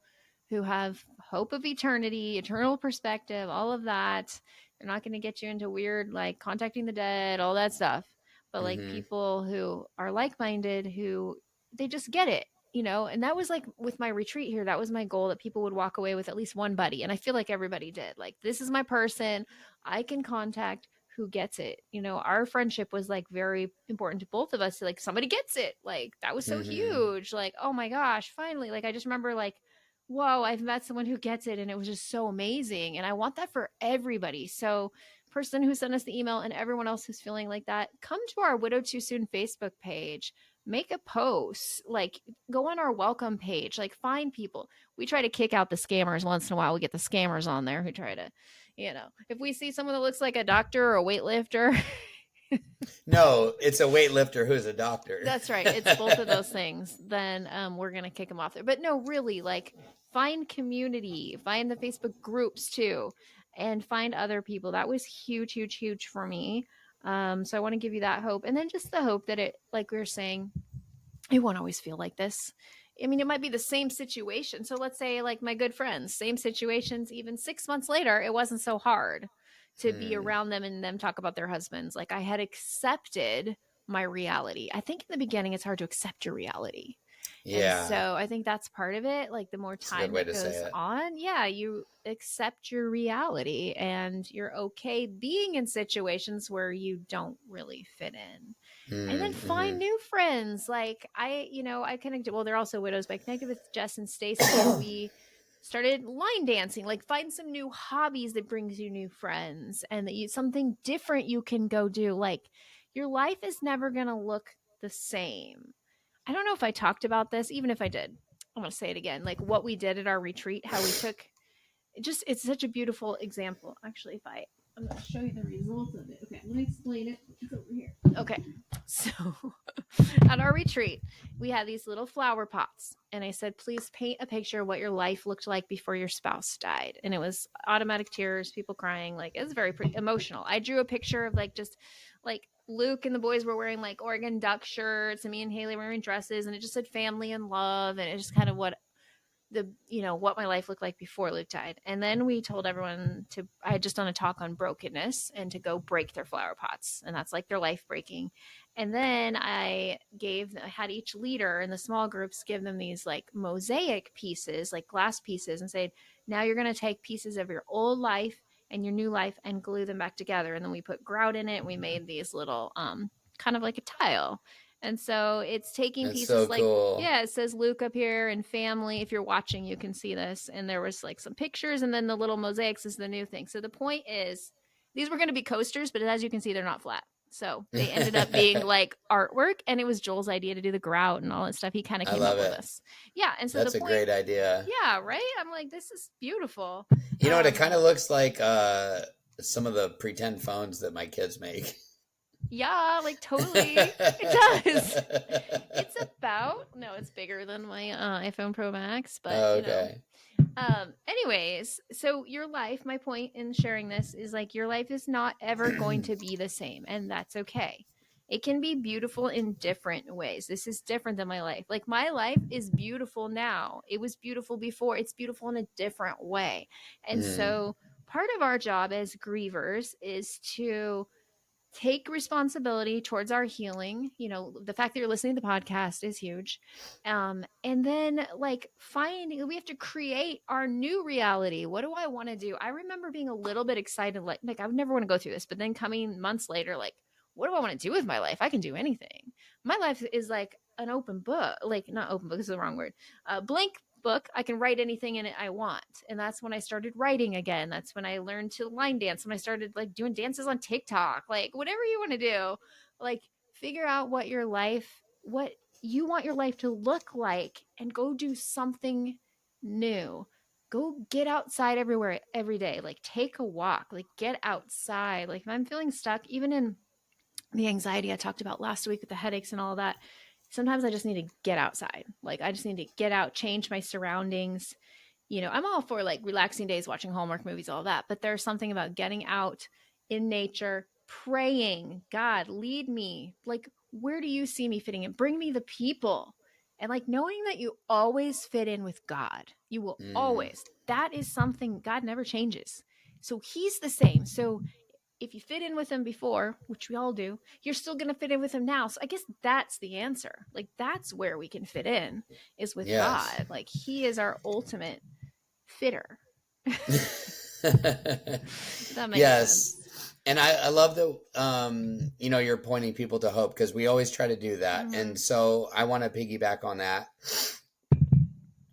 who have hope of eternity, eternal perspective, all of that, they're not going to get you into weird like contacting the dead, all that stuff, but like Mm-hmm. people who are like-minded, who they just get it. And that was like with my retreat here, that was my goal, that people would walk away with at least one buddy. And I feel like everybody did. Like, this is my person I can contact who gets it. Our friendship was like very important to both of us. Like, somebody gets it. Like, that was so Mm-hmm. huge. Like, oh my gosh, finally. Like, I just remember like, whoa, I've met someone who gets it. And it was just so amazing. And I want that for everybody. So, person who sent us the email and everyone else who's feeling like that, come to our Widow Too Soon Facebook page, make a post, like go on our welcome page, like find people. We try to kick out the scammers once in a while. We get the scammers on there who try to, if we see someone that looks like a doctor or a weightlifter. No, it's a weightlifter who's a doctor. That's right, it's both of those things, then we're gonna kick them off there. But no, really, like, find community, find the Facebook groups too, and find other people. That was huge, huge, huge for me. So I want to give you that hope, and then just the hope that it, like we were saying, it won't always feel like this. I mean, it might be the same situation. So let's say, like my good friends, same situations, even 6 months later, it wasn't so hard to be Hmm. around them and them talk about their husbands. Like, I had accepted my reality. I think in the beginning, it's hard to accept your reality. And Yeah, so I think that's part of it. Like, the more it's a good time way that to say goes it. on, yeah, you accept your reality and you're okay being in situations where you don't really fit in, and then Mm-hmm. find new friends. Like, I connected. Well, they're also widows, but I connected with Jess and Stacy, and we started line dancing. Like, find some new hobbies that brings you new friends, and that you something different you can go do. Like, your life is never gonna look the same. I don't know if I talked about this. Even if I did, I'm gonna say it again. Like, what we did at our retreat, how we took it's such a beautiful example. Actually, if I'm going to show you the results of it. Okay, let me explain it. It's over here. Okay, so at our retreat, we had these little flower pots, and I said, please paint a picture of what your life looked like before your spouse died. And it was automatic tears, people crying. Like, it was very emotional. I drew a picture of like just like Luke and the boys were wearing like Oregon Duck shirts, and me and Haley were wearing dresses, and it just said family and love, and it just kind of what my life looked like before Luke died. And then we told everyone to, I had just done a talk on brokenness and to go break their flower pots, and that's like their life breaking. And then I had each leader in the small groups give them these like mosaic pieces, like glass pieces, and say, now you're going to take pieces of your old life and your new life and glue them back together. And then we put grout in it, and we made these little kind of like a tile. And so it's taking That's pieces so like, cool. yeah, it says Luke up here and family. If you're watching, you can see this. And there was like some pictures, and then the little mosaics is the new thing. So the point is, these were going to be coasters, but as you can see, they're not flat. So they ended up being like artwork, and it was Joel's idea to do the grout and all that stuff. He kind of I came up love with it. this. Yeah. And so the That's a point, great idea. yeah, right? I'm like, this is beautiful. You know what? It kind Um, of looks like some of the pretend phones that my kids make. yeah, like totally. It does. It's about, no, it's bigger than my iPhone Pro Max, but Okay. anyways, so your life, my point in sharing this is like, your life is not ever going to be the same, and that's okay. It can be beautiful in different ways. This is different than my life. Like, my life is beautiful now. It was beautiful before. It's beautiful in a different way. And Mm. so part of our job as grievers is to take responsibility towards our healing. The fact that you're listening to the podcast is huge. And then like we have to create our new reality. What do I want to do? I remember being a little bit excited, like I would never want to go through this, but then coming months later, like, what do I want to do with my life? I can do anything. My life is like, an open book, like not open book is the wrong word, a blank book. I can write anything in it I want. And that's when I started writing again. That's when I learned to line dance, when I started like doing dances on TikTok, like whatever you want to do, like figure out what you want your life to look like and go do something new. Go get outside everywhere every day. Like take a walk, like get outside. Like if I'm feeling stuck, even in the anxiety I talked about last week with the headaches and all of that, sometimes I just need to get outside. Like I just need to get out, change my surroundings. I'm all for like relaxing days, watching Hallmark movies, all that, but there's something about getting out in nature, praying, God, lead me. Like, where do you see me fitting in? Bring me the people. And like knowing that you always fit in with God, you will Mm, always. That is something God never changes. So he's the same. So if you fit in with him before, which we all do, you're still going to fit in with him now. So I guess that's the answer. Like that's where we can fit in is with yes. God. Like he is our ultimate fitter. If that makes Yes. sense. And I love that, you're pointing people to hope because we always try to do that. Mm-hmm. And so I want to piggyback on that.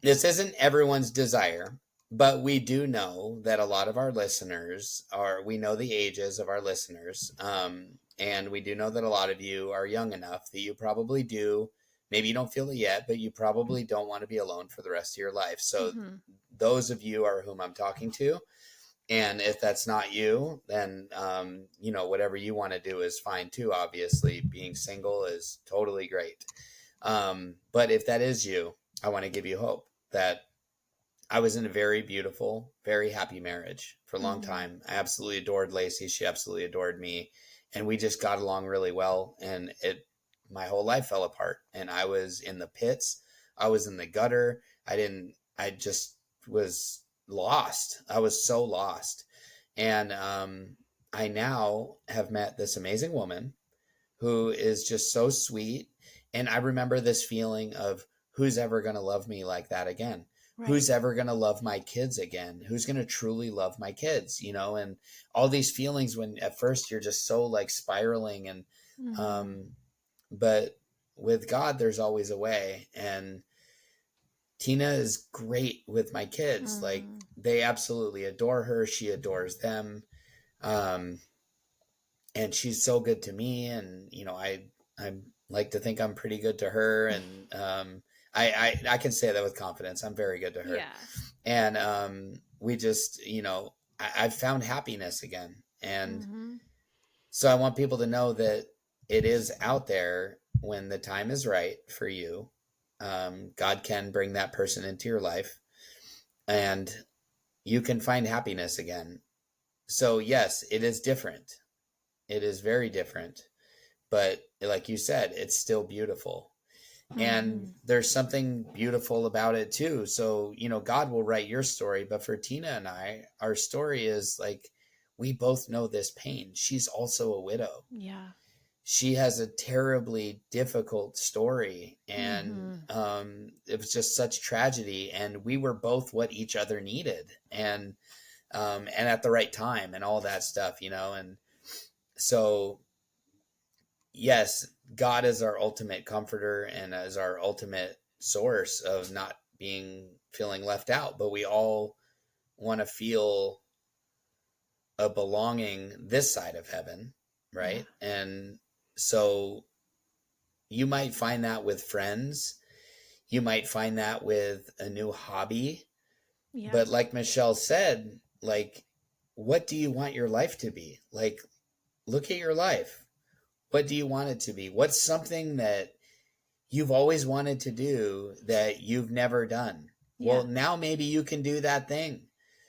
This isn't everyone's desire, but we do know that a lot of our listeners we know the ages of our listeners. And we do know that a lot of you are young enough that you probably do. Maybe you don't feel it yet, but you probably don't want to be alone for the rest of your life. So Mm-hmm. those of you are whom I'm talking to. And if that's not you, then, whatever you want to do is fine too. Obviously, being single is totally great. But if that is you, I want to give you hope that I was in a very beautiful, very happy marriage for a long Mm-hmm. time. I absolutely adored Lacey. She absolutely adored me. And we just got along really well. And my whole life fell apart. And I was in the pits. I was in the gutter. I just was lost. I was so lost. And I now have met this amazing woman who is just so sweet. And I remember this feeling of who's ever going to love me like that again? Right. Who's ever going to love my kids again? Who's going to truly love my kids? And all these feelings when at first you're just so like spiraling Mm-hmm. um, but with God, there's always a way. And Tina is great with my kids. Like Mm-hmm. they absolutely adore her. She adores them. Um, and she's so good to me, and I like to think I'm pretty good to her, and I can say that with confidence. I'm very good to her, Yeah. and we just I've found happiness again, and Mm-hmm. so I want people to know that it is out there when the time is right for you. God can bring that person into your life, and you can find happiness again. So yes, it is different. It is very different, but like you said, it's still beautiful. And Mm-hmm. there's something beautiful about it too. So, God will write your story, but for Tina and I, our story is like we both know this pain. She's also a widow. Yeah. She has a terribly difficult story, and Mm-hmm. it was just such tragedy, and we were both what each other needed, and at the right time and all that stuff, and so yes, God is our ultimate comforter and as our ultimate source of not feeling left out, but we all want to feel a belonging this side of heaven, Yeah. right? And so you might find that with friends, you might find that with a new hobby, Yep. but like Michelle said, like, what do you want your life to be? Like, look at your life. What do you want it to be? What's something that you've always wanted to do that you've never done? Well, Yeah. now maybe you can do that thing.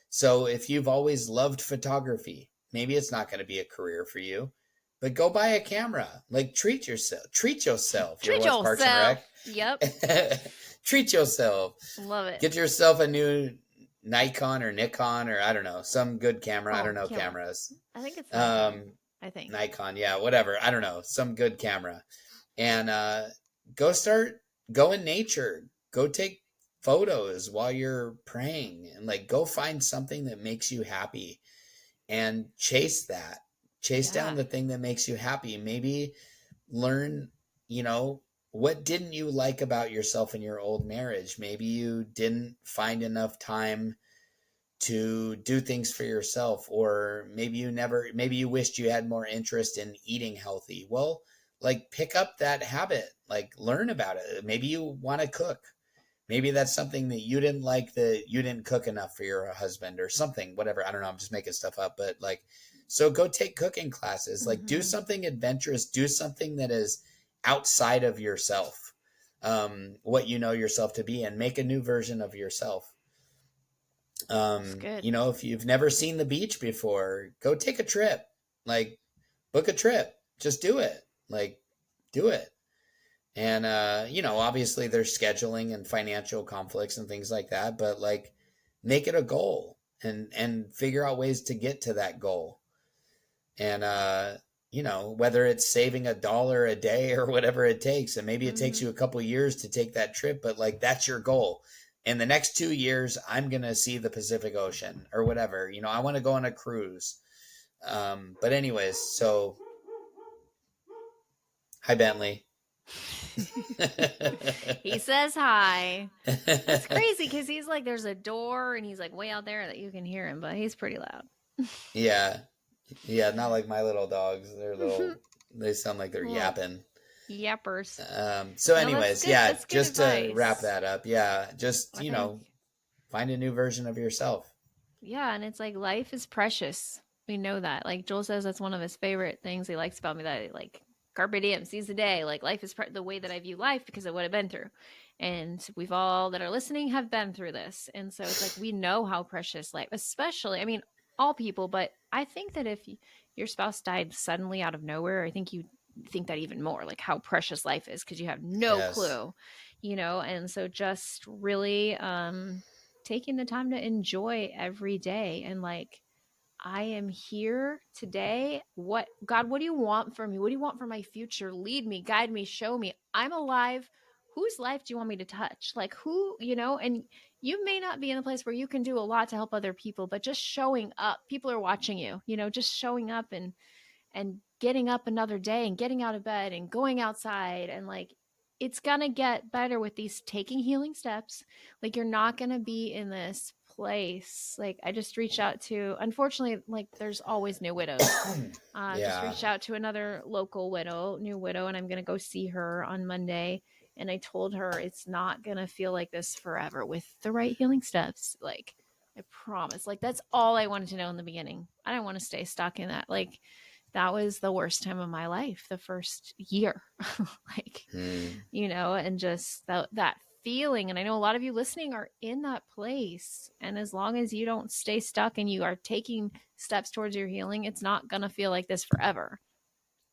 So if you've always loved photography, maybe it's not going to be a career for you, but go buy a camera. Like treat yourself. Treat yourself. You're Treat what's Parks and yourself. Rec. Yep. Treat yourself. Love it. Get yourself a new Nikon or Nikon or I don't know, some good camera. I Oh, don't know camera. cameras. I think it's Nikon. Um, I think. Nikon, yeah, whatever. I don't know, some good camera, and go in nature. Go take photos while you're praying, and like go find something that makes you happy and chase that. Chase down Yeah. the thing that makes you happy. Maybe learn, you know, what didn't you like about yourself in your old marriage? Maybe you didn't find enough time to do things for yourself, or maybe you wished you had more interest in eating healthy. Well, like pick up that habit, like learn about it. Maybe you want to cook. Maybe that's something that you didn't like, that you didn't cook enough for your husband or something, whatever. I don't know. I'm just making stuff up, but like, so go take cooking classes, like do Mm-hmm. something adventurous, do something that is outside of yourself, what you know yourself to be, and make a new version of yourself. It's good. If you've never seen the beach before, go take a trip, like book a trip, just do it, like do it. And obviously there's scheduling and financial conflicts and things like that, but like make it a goal and figure out ways to get to that goal. And whether it's saving $1 a day or whatever it takes, and maybe it takes Mm-hmm. you a couple years to take that trip, but like that's your goal. In the next 2 years, I'm gonna see the Pacific Ocean or whatever. I want to go on a cruise. But anyways, so hi Bentley. He says hi. That's crazy because he's like, there's a door and he's like way out there that you can hear him, but he's pretty loud. Yeah, yeah, not like my little dogs. They're little. They sound like they're Little yapping. yappers. So, No, that's anyways, good. yeah, That's good just to wrap advice. that up, yeah, just I think, find a new version of yourself. yeah, and it's like life is precious. We know that. Like Joel says, that's one of his favorite things he likes about me. That like carpe diem, seize the day. Like life is the way that I view life because of what I've been through, and we've all that are listening have been through this, and so it's like we know how precious life, especially. I mean, all people, but I think that if your spouse died suddenly out of nowhere, I think you think that even more, like how precious life is because you have no Yes. clue, and so just really taking the time to enjoy every day and like I am here today. What do you want from me? What do you want for my future? Lead me, guide me, show me. I'm alive. Whose life do you want me to touch? Like and you may not be in a place where you can do a lot to help other people, but just showing up. People are watching you, just showing up and getting up another day and getting out of bed and going outside and like it's gonna get better with these taking healing steps. Like you're not gonna be in this place. Like I just reached out to, unfortunately, like there's always new widows. Just Yeah. reached out to another local widow, new widow, and I'm gonna go see her on Monday. And I told her it's not gonna feel like this forever with the right healing steps. Like I promise. Like that's all I wanted to know in the beginning. I don't want to stay stuck in that. Like that was the worst time of my life, the first year. like, Hmm. and just that feeling. And I know a lot of you listening are in that place. And as long as you don't stay stuck and you are taking steps towards your healing, it's not going to feel like this forever.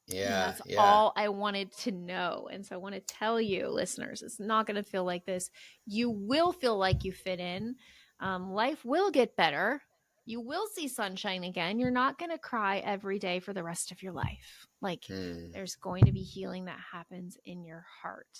And Yeah. that's Yeah. all I wanted to know. And so I want to tell you, listeners, it's not going to feel like this. You will feel like you fit in. Life will get better. You will see sunshine again. You're not going to cry every day for the rest of your life. Like, Hmm. there's going to be healing that happens in your heart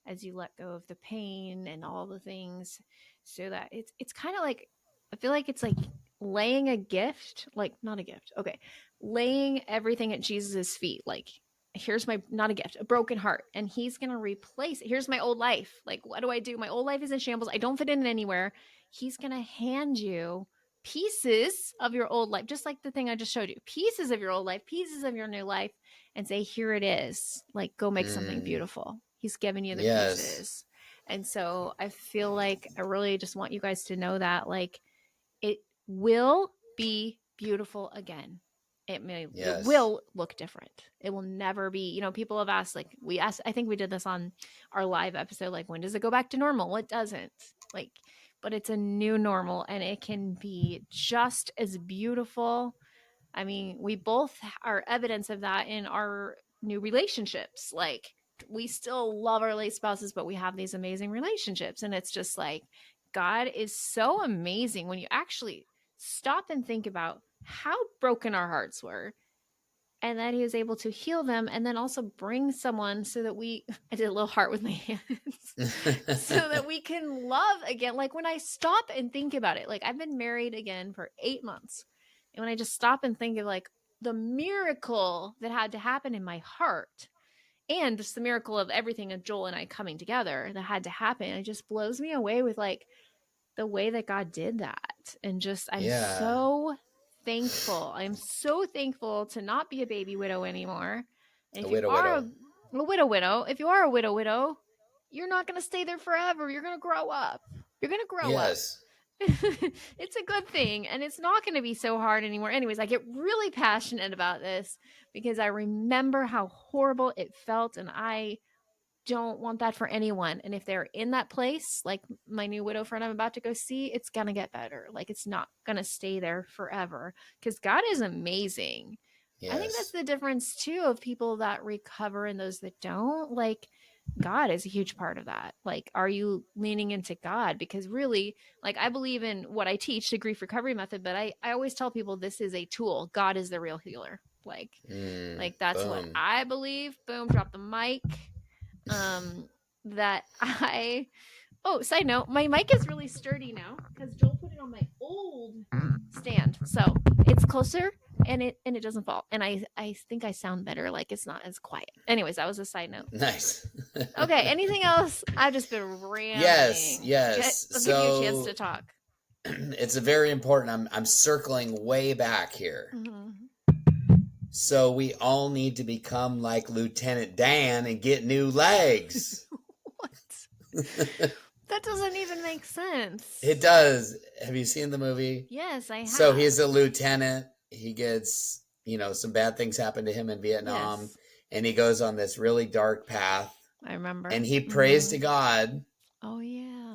as you let go of the pain and all the things so that it's kind of like I feel like it's like laying a gift, like not a gift. Okay, laying everything at Jesus' feet. Like, here's my, not a gift, a broken heart. And he's going to replace it. Here's my old life. Like, what do I do? My old life is in shambles. I don't fit in anywhere. He's going to hand you pieces of your old life, just like the thing I just showed you, pieces of your old life, pieces of your new life, and say, here it is. Like, go make something Hmm. beautiful. He's giving you the Yes. pieces. And so I feel like I really just want you guys to know that, like, it will be beautiful again. It Yes. will look different. It will never be, people have asked, like we asked, I think we did this on our live episode, like when does it go back to normal? It doesn't. Like, but it's a new normal and it can be just as beautiful. I mean, we both are evidence of that in our new relationships. Like, we still love our late spouses, but we have these amazing relationships. And it's just like, God is so amazing when you actually stop and think about how broken our hearts were and that he was able to heal them and then also bring someone so that I did a little heart with my hands so that we can love again. Like when I stop and think about it, like I've been married again for 8 months, and when I just stop and think of like the miracle that had to happen in my heart, and just the miracle of everything of Joel and I coming together that had to happen. It just blows me away with like the way that God did that. And just, I'm Yeah. so thankful. I'm so thankful to not be a baby widow anymore. And A if you widow are widow. a widow, if you are a widow, you're not going to stay there forever. You're going to grow up. You're going to grow up. Yes. It's a good thing. And it's not going to be so hard anymore. Anyways, I get really passionate about this because I remember how horrible it felt. And I don't want that for anyone. And if they're in that place, like my new widow friend I'm about to go see, it's going to get better. Like it's not going to stay there forever because God is amazing. I think that's Yes. the difference too of people that recover and those that don't. Like God is a huge part of that. Like, are you leaning into God? Because really, like I believe in what I teach, the grief recovery method, but I always tell people this is a tool. God is the real healer. Like that's what Boom. I believe. Boom, drop the mic. um that I oh, side note, my mic is really sturdy now because Joel put it on my old stand. So it's closer and it doesn't fall. And I think I sound better, like it's not as quiet. Anyways, that was a side note. Nice. Okay, anything else? I've just been Yes, rambling. Okay, yes. I'll give you a chance So to talk. it's a very important. I'm circling way back here. Mm-hmm. So we all need to become like Lieutenant Dan and get new legs. What? That doesn't even make sense. It does. Have you seen the movie? Yes, I So have. he's a lieutenant. He gets, some bad things happen to him in Vietnam, Yes, and he goes on this really dark path, I remember. and he prays Mm-hmm. to God. Oh yeah.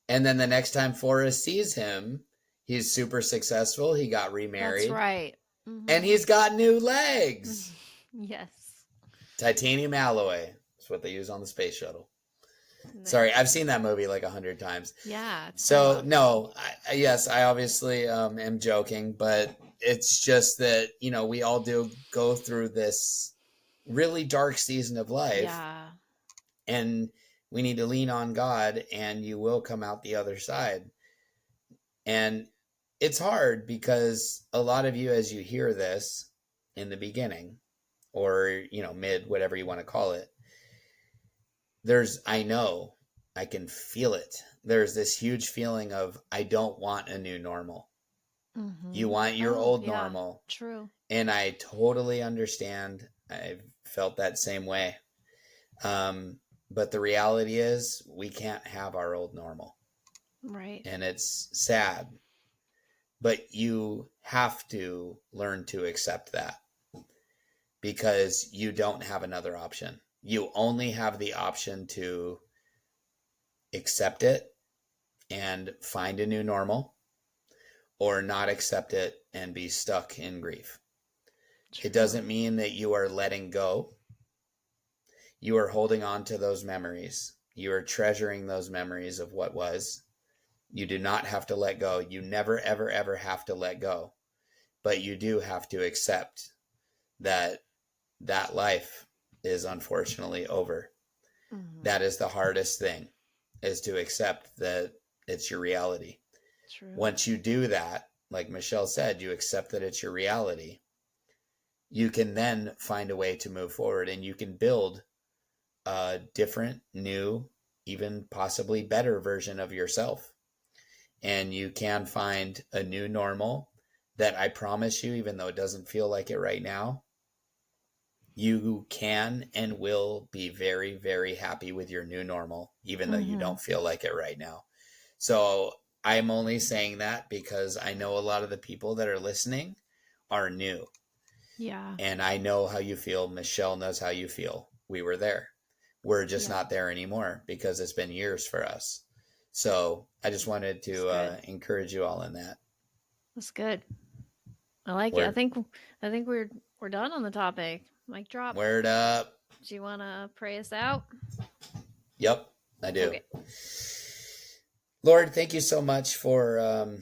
And then the next time Forrest sees him, he's super successful. He got That's remarried, right. and Mm-hmm. he's got new legs. Yes. Titanium alloy. That's what they use on the space shuttle. Sorry, I've Nice. seen that movie like 100 times. Yeah, it's so So awesome. no, yes, I obviously am joking, but it's just that we all do go through this really dark season of life, Yeah. and we need to lean on God, and you will come out the other side. And it's hard because a lot of you, as you hear this in the beginning, or mid, whatever you want to call it, I know, I can feel it. There's this huge feeling of, I don't want a new normal. You Mm-hmm. want your Oh, old yeah. normal. True. And I totally understand. I've felt that same way. But the reality is, we can't have our old normal. Right. And it's sad. But you have to learn to accept that because you don't have another option. You only have the option to accept it and find a new normal, or not accept it and be stuck in grief. It True. doesn't mean that you are letting go. You are holding on to those memories. You are treasuring those memories of what was. You do not have to let go. You never, ever, ever have to let go. But you do have to accept that that life is unfortunately over. Mm-hmm. That is the hardest thing, is to accept that it's your reality. True. Once you do that, like Michelle said, you accept that it's your reality, you can then find a way to move forward, and you can build a different, new, even possibly better version of yourself. And you can find a new normal that, I promise you, even though it doesn't feel like it right now, you can and will be very, very happy with your new normal, even though you Mm-hmm. don't feel like it right now. So I'm only saying that because I know a lot of the people that are listening are new. Yeah. And I know how you feel. Michelle knows how you feel. We were there. We're just Yeah. not there anymore because it's been years for us. So I just wanted That's to good. encourage you all in that. That's good. I like it. I Word, think I think we're done on the topic. Mic drop. word up. Do you want to pray us out? Yep, I do. Okay. Lord, thank you so much for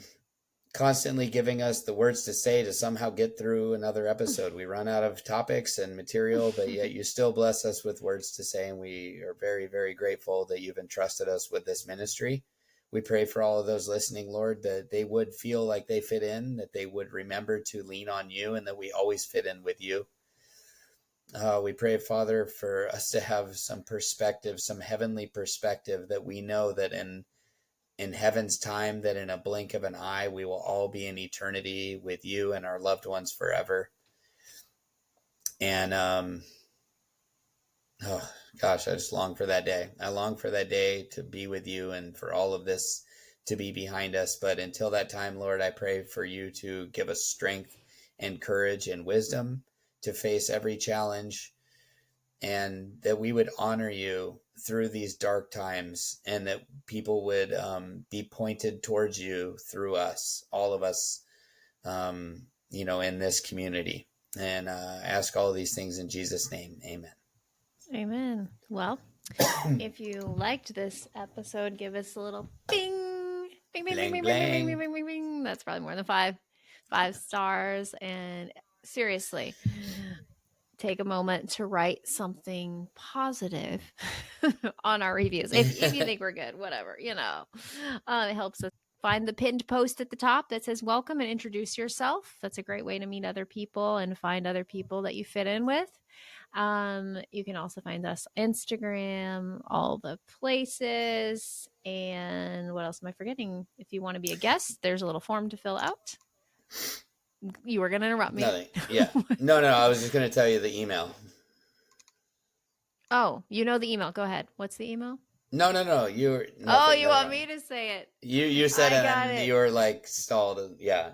constantly giving us the words to say to somehow get through another episode. We run out of topics and material, but yet you still bless us with words to say, and we are very, very grateful that you've entrusted us with this ministry. We pray for all of those listening, Lord, that they would feel like they fit in, that they would remember to lean on you, and that we always fit in with you. We pray, Father, for us to have some perspective, some heavenly perspective, that we know that in heaven's time, that in a blink of an eye, we will all be in eternity with you and our loved ones forever. And oh gosh, I just long for that day. I long for that day to be with you and for all of this to be behind us. But until that time, Lord, I pray for you to give us strength and courage and wisdom to face every challenge, and that we would honor you through these dark times, and that people would be pointed towards you through us, all of us, in this community. And ask all of these things in Jesus' name. Amen. Amen. Well, if you liked this episode, give us a little bing, bing, bing, bing, Bling, bing, bing, bing, bing, bling. bing, bing, bing. That's probably more than five stars. And seriously, take a moment to write something positive on our reviews. If you think we're good, whatever, it helps us. Find the pinned post at the top that says welcome and introduce yourself. That's a great way to meet other people and find other people that you fit in with. You can also find us on Instagram, all the places. And what else am I forgetting? If you want to be a guest, there's a little form to fill out. You were going to interrupt me. Nothing. Yeah. No. I was just going to tell you the email. Oh, you know the email. Go ahead. What's the email? No. You're nothing. Oh, you Never want mind. me to say it? You said I it got and it. you were like stalled. Yeah.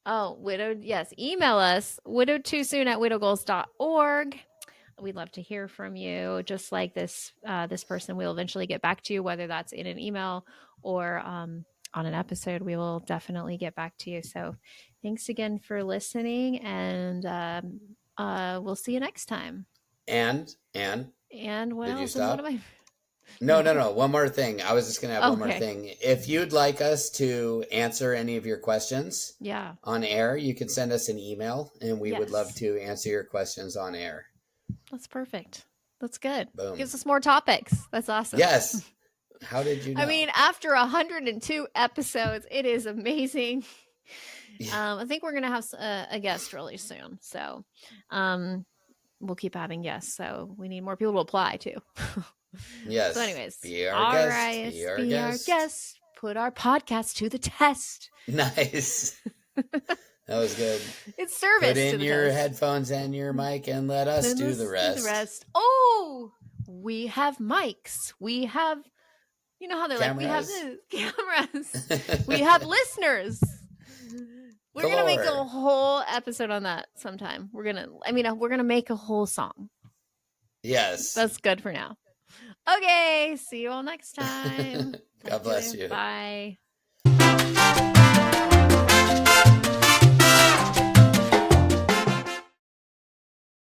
Oh, widowed. Yes. Email us widowedtoosoon@widowgoals.org. We'd love to hear from you. Just like this person, we'll eventually get back to you, whether that's in an email or on an episode. We will definitely get back to you. So thanks again for listening, and we'll see you next time. And And what did you else? And what stop? am I? No. No. One more thing. I was just going to have one more Okay. thing. If you'd like us to answer any of your questions Yeah. on air, you can send us an email and we would love Yes. to answer your questions on air. That's perfect. That's good. Boom. Gives us more topics. That's awesome. Yes. How did you I know? mean, after 102 episodes, it is amazing. Yeah. I think we're gonna have a guest really soon, so we'll keep having guests. So we need more people to apply too. So, Yes. anyways, Be our all guest. right, Be our be our guest. guest. Put our podcast to the test. Nice. That was good. It's service Put to in the your test. headphones and your mic and let us Then do let's the do the rest. rest. Oh, we have mics. We have, you know how they're like, we have Cameras. the cameras. We have listeners. We're gonna make a Galore. whole episode on that sometime. We're gonna make a whole song. Yes. That's good for now. Okay, see you all next time. God bless you. Bye.